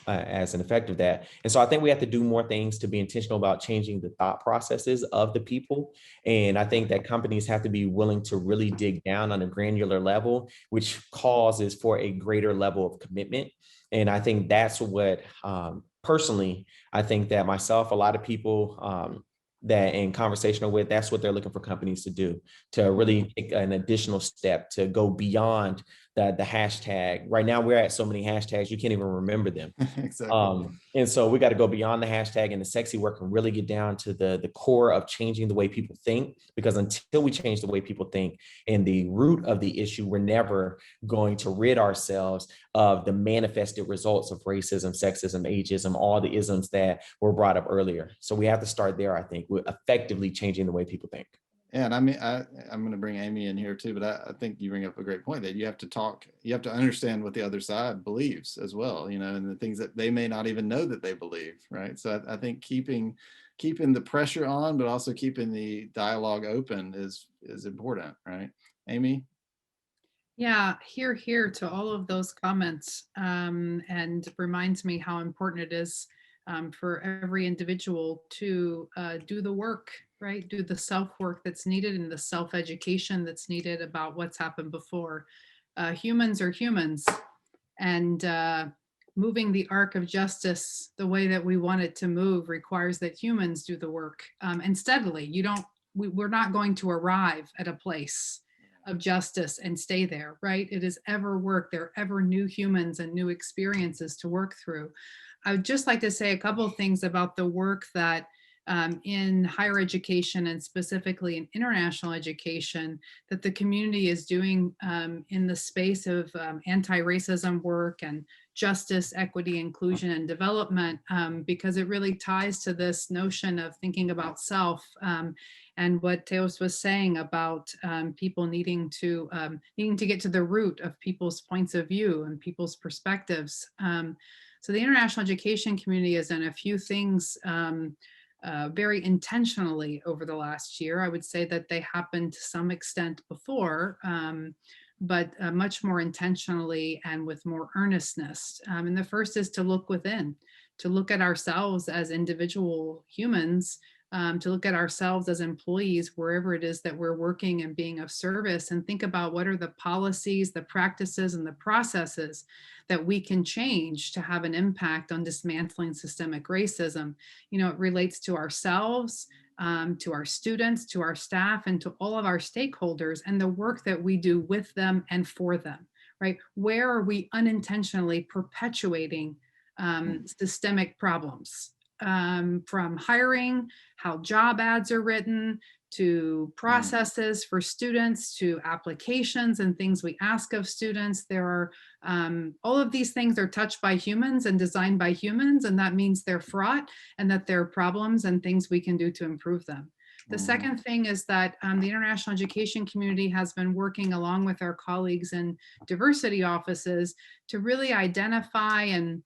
effect of that. And so I think we have to do more things to be intentional about changing the thought processes of the people. And I think that companies have to be willing to really dig down on a granular level, which causes for a greater level of commitment. And I think that's what, personally, I think that myself, a lot of people that in conversational with, that's what they're looking for companies to do, to really take an additional step, to go beyond the hashtag. Right now, we're at so many hashtags, you can't even remember them. Exactly. And so we got to go beyond the hashtag and the sexy work and really get down to the core of changing the way people think, because until we change the way people think and the root of the issue, we're never going to rid ourselves of the manifested results of racism, sexism, ageism, all the isms that were brought up earlier. So we have to start there, I think, with effectively changing the way people think. Yeah, and I mean, I'm going to bring Amy in here too, but I think you bring up a great point that you have to understand what the other side believes as well, and the things that they may not even know that they believe, right? So I think keeping the pressure on, but also keeping the dialogue open is important, right? Amy? Yeah, here to all of those comments, and reminds me how important it is for every individual to do the work, right? Do the self-work that's needed and the self-education that's needed about what's happened before. Humans are humans, and moving the arc of justice the way that we want it to move requires that humans do the work, and steadily. We're not going to arrive at a place of justice and stay there, right? It is ever work. There are ever new humans and new experiences to work through. I would just like to say a couple of things about the work that in higher education and specifically in international education that the community is doing in the space of anti-racism work and justice, equity, inclusion, and development, because it really ties to this notion of thinking about self, and what Teos was saying about people needing to get to the root of people's points of view and people's perspectives. So the international education community has done a few things very intentionally over the last year. I would say that they happened to some extent before, but much more intentionally and with more earnestness. And the first is to look within, to look at ourselves as individual humans, to look at ourselves as employees, wherever it is that we're working and being of service, and think about what are the policies, the practices, and the processes that we can change to have an impact on dismantling systemic racism. It relates to ourselves, to our students, to our staff, and to all of our stakeholders, and the work that we do with them and for them, right? Where are we unintentionally perpetuating systemic problems? From hiring, how job ads are written, to processes for students, to applications and things we ask of students. There are all of these things are touched by humans and designed by humans, and that means they're fraught and that there are problems and things we can do to improve them. The second thing is that the international education community has been working along with our colleagues in diversity offices to really identify and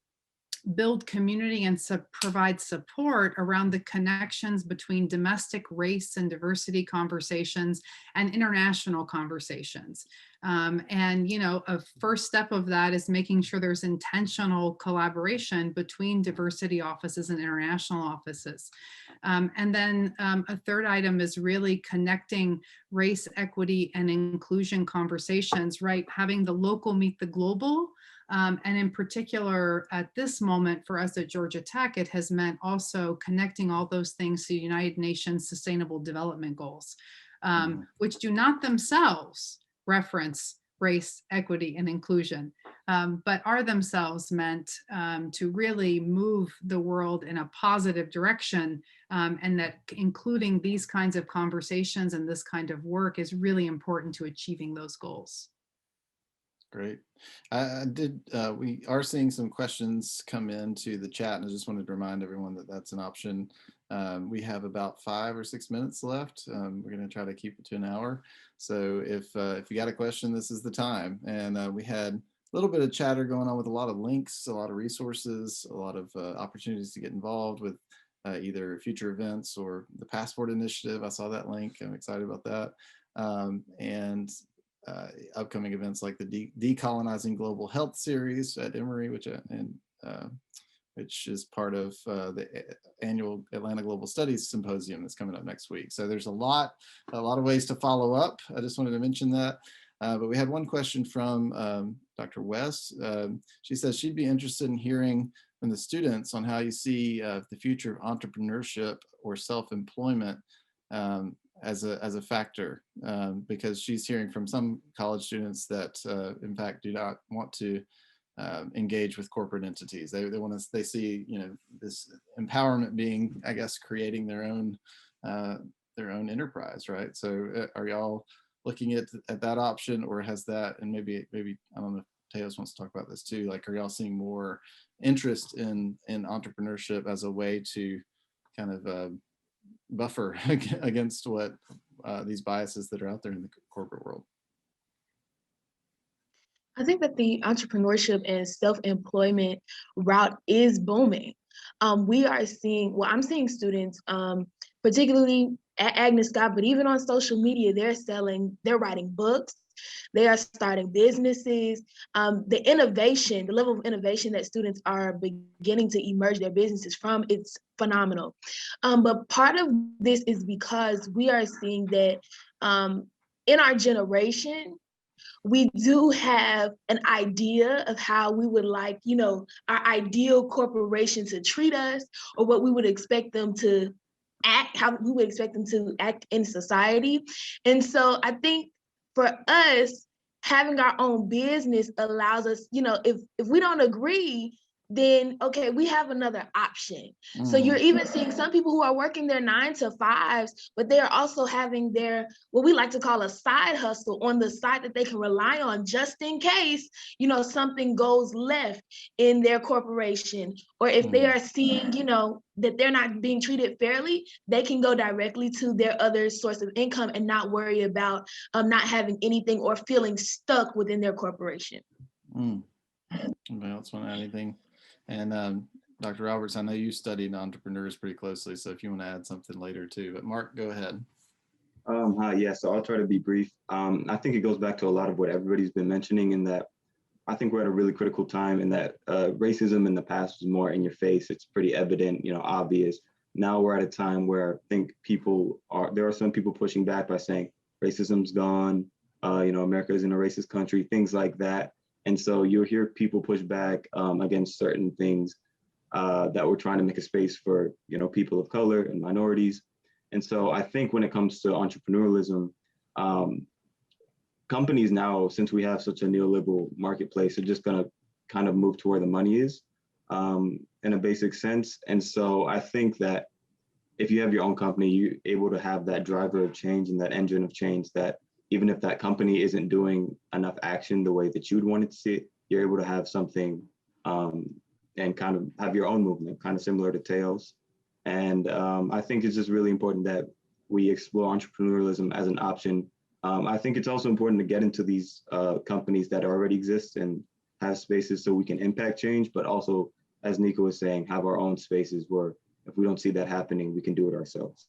build community and provide support around the connections between domestic race and diversity conversations and international conversations. And a first step of that is making sure there's intentional collaboration between diversity offices and international offices. And then a third item is really connecting race, equity, and inclusion conversations, right? Having the local meet the global And in particular, at this moment for us at Georgia Tech, it has meant also connecting all those things to United Nations Sustainable Development Goals, which do not themselves reference race, equity, and inclusion, but are themselves meant to really move the world in a positive direction, and that including these kinds of conversations and this kind of work is really important to achieving those goals. Great. We are seeing some questions come into the chat, and I just wanted to remind everyone that that's an option. We have about 5 or 6 minutes left. We're going to try to keep it to an hour. So if you got a question, this is the time. And we had a little bit of chatter going on with a lot of links, a lot of resources, a lot of opportunities to get involved with either future events or the Passport Initiative. I saw that link. I'm excited about that. And upcoming events like the Decolonizing Global Health series at Emory, which is part of the annual Atlanta Global Studies Symposium that's coming up next week. So there's a lot of ways to follow up. I just wanted to mention that. But we had one question from Dr. West. She says she'd be interested in hearing from the students on how you see the future of entrepreneurship or self-employment as a factor, because she's hearing from some college students that in fact do not want to engage with corporate entities. They see, you know, this empowerment being, I guess, creating their own enterprise, right? So are y'all looking at that option, or has that, and maybe I don't know if Teos wants to talk about this too, like, are y'all seeing more interest in entrepreneurship as a way to kind of buffer against what these biases that are out there in the corporate world? I think that the entrepreneurship and self-employment route is booming. We are seeing, well, I'm seeing students, particularly at Agnes Scott, but even on social media, they're writing books, they are starting businesses. The level of innovation that students are beginning to emerge their businesses from, it's phenomenal. But part of this is because we are seeing that in our generation, we do have an idea of how we would like, you know, our ideal corporation to treat us, or what we would expect them to act, how we would expect them to act in society. And so I think for us, having our own business allows us, you know, if we don't agree, then okay, we have another option. So you're even seeing some people who are working their 9 to 5s, but they are also having their, what we like to call a side hustle on the side that they can rely on just in case, you know, something goes left in their corporation, or if they are seeing, you know, that they're not being treated fairly, they can go directly to their other source of income and not worry about not having anything or feeling stuck within their corporation. Anybody else want to add anything? And Dr. Roberts, I know you studied entrepreneurs pretty closely, so if you want to add something later too, but Mark, go ahead. Hi, yeah, so I'll try to be brief. I think it goes back to a lot of what everybody's been mentioning, in that I think we're at a really critical time, in that racism in the past was more in your face. It's pretty evident, you know, obvious. Now we're at a time where I think there are some people pushing back by saying racism's gone, you know, America isn't a racist country, things like that. And so you'll hear people push back against certain things that we're trying to make a space for, you know, people of color and minorities. And so I think when it comes to entrepreneurialism, companies now, since we have such a neoliberal marketplace, are just going to kind of move to where the money is in a basic sense. And so I think that if you have your own company, you're able to have that driver of change and that engine of change, that even if that company isn't doing enough action the way that you'd want it to see it, you're able to have something and kind of have your own movement, kind of similar to Teos. And I think it's just really important that we explore entrepreneurialism as an option. I think it's also important to get into these companies that already exist and have spaces so we can impact change, but also, as Nikka was saying, have our own spaces where if we don't see that happening, we can do it ourselves.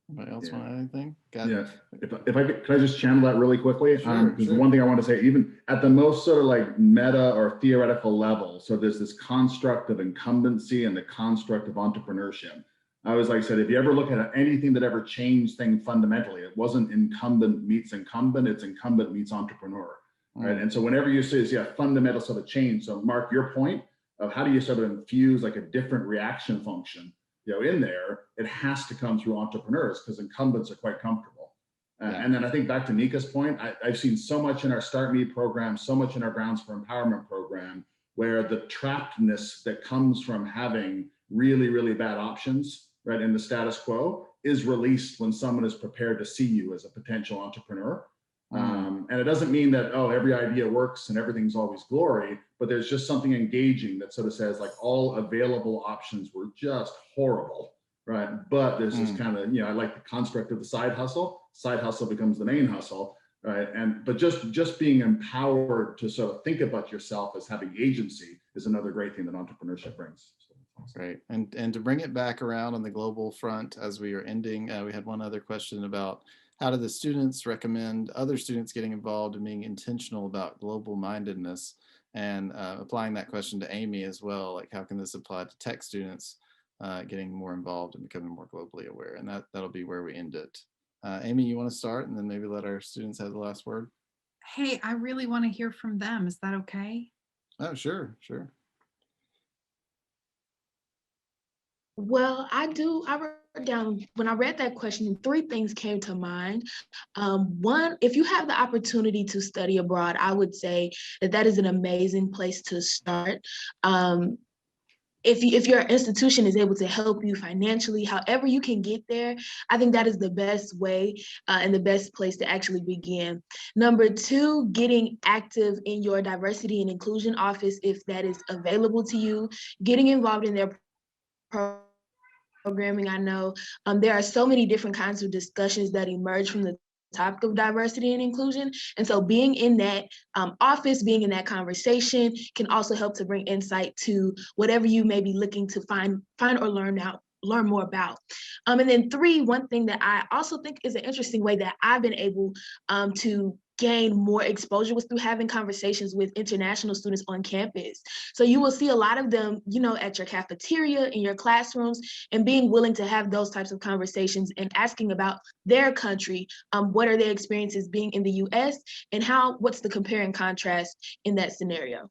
Anybody else want to add anything? Yeah, if I could I just channel that really quickly? Sure. One thing I want to say, even at the most sort of like meta or theoretical level, so there's this construct of incumbency and the construct of entrepreneurship. I always like I said, if you ever look at anything that ever changed things fundamentally, it wasn't incumbent meets incumbent, it's incumbent meets entrepreneur. right? And so whenever you say, yeah, fundamental sort of change. So Mark, your point of how do you sort of infuse like a different reaction function, in there, it has to come through entrepreneurs because incumbents are quite comfortable. And then I think back to Nikka's point, I've seen so much in our Start Me program, so much in our Grounds for Empowerment program, where the trappedness that comes from having really, really bad options, right, in the status quo is released when someone is prepared to see you as a potential entrepreneur. And it doesn't mean that, oh, every idea works and everything's always glory, but there's just something engaging that sort of says like all available options were just horrible, right? But there's this kind of, I like the construct of the side hustle. Side hustle becomes the main hustle, right? But just being empowered to sort of think about yourself as having agency is another great thing that entrepreneurship brings. Great. And to bring it back around on the global front as we are ending, we had one other question about how do the students recommend other students getting involved and being intentional about global mindedness, and applying that question to Amy as well, like how can this apply to tech students getting more involved and becoming more globally aware? And that'll be where we end it. Amy, you want to start and then maybe let our students have the last word? Hey, I really want to hear from them. Is that okay? Oh, sure. Well, I wrote down, when I read that question, 3 things came to mind. One, if you have the opportunity to study abroad, I would say that is an amazing place to start. If your institution is able to help you financially, however you can get there, I think that is the best way and the best place to actually begin. Number 2, getting active in your diversity and inclusion office, if that is available to you, getting involved in their programming. I know there are so many different kinds of discussions that emerge from the topic of diversity and inclusion. And so being in that office, being in that conversation can also help to bring insight to whatever you may be looking to find or learn more about. And then 3, one thing that I also think is an interesting way that I've been able to gain more exposure was through having conversations with international students on campus. So you will see a lot of them, at your cafeteria, in your classrooms, and being willing to have those types of conversations and asking about their country, what are their experiences being in the US, and what's the compare and contrast in that scenario.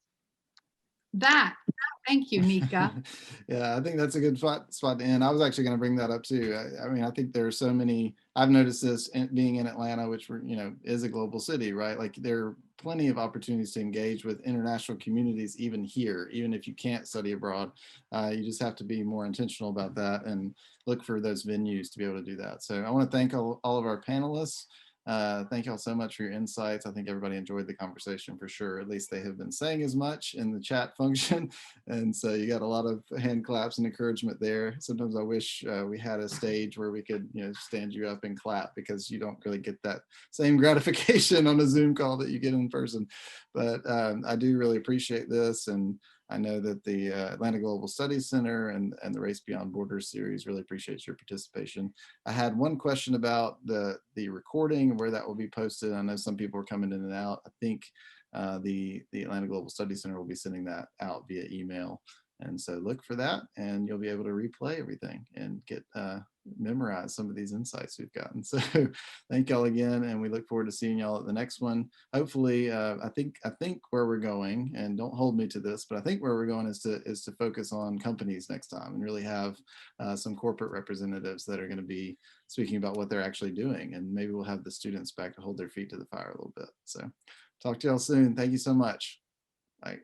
Thank you, Nikka. Yeah, I think that's a good spot to end. I was actually going to bring that up too. I mean, I think there are so many, I've noticed this being in Atlanta, which is a global city, right? Like there are plenty of opportunities to engage with international communities, even here, even if you can't study abroad. You just have to be more intentional about that and look for those venues to be able to do that. So I want to thank all of our panelists. Thank you all so much for your insights. I think everybody enjoyed the conversation for sure. At least they have been saying as much in the chat function. And so you got a lot of hand claps and encouragement there. Sometimes I wish we had a stage where we could, stand you up and clap, because you don't really get that same gratification on a Zoom call that you get in person. But I do really appreciate this. And I know that the Atlanta Global Studies Center and the Race Beyond Borders series really appreciates your participation. I had one question about the recording and where that will be posted. I know some people are coming in and out. I think the Atlanta Global Studies Center will be sending that out via email. And so look for that, and you'll be able to replay everything and get memorize some of these insights we've gotten. So thank y'all again, and we look forward to seeing y'all at the next one. Hopefully, I think where we're going, and don't hold me to this, but I think where we're going is to focus on companies next time and really have some corporate representatives that are going to be speaking about what they're actually doing, and maybe we'll have the students back to hold their feet to the fire a little bit. So talk to y'all soon. Thank you so much. Bye.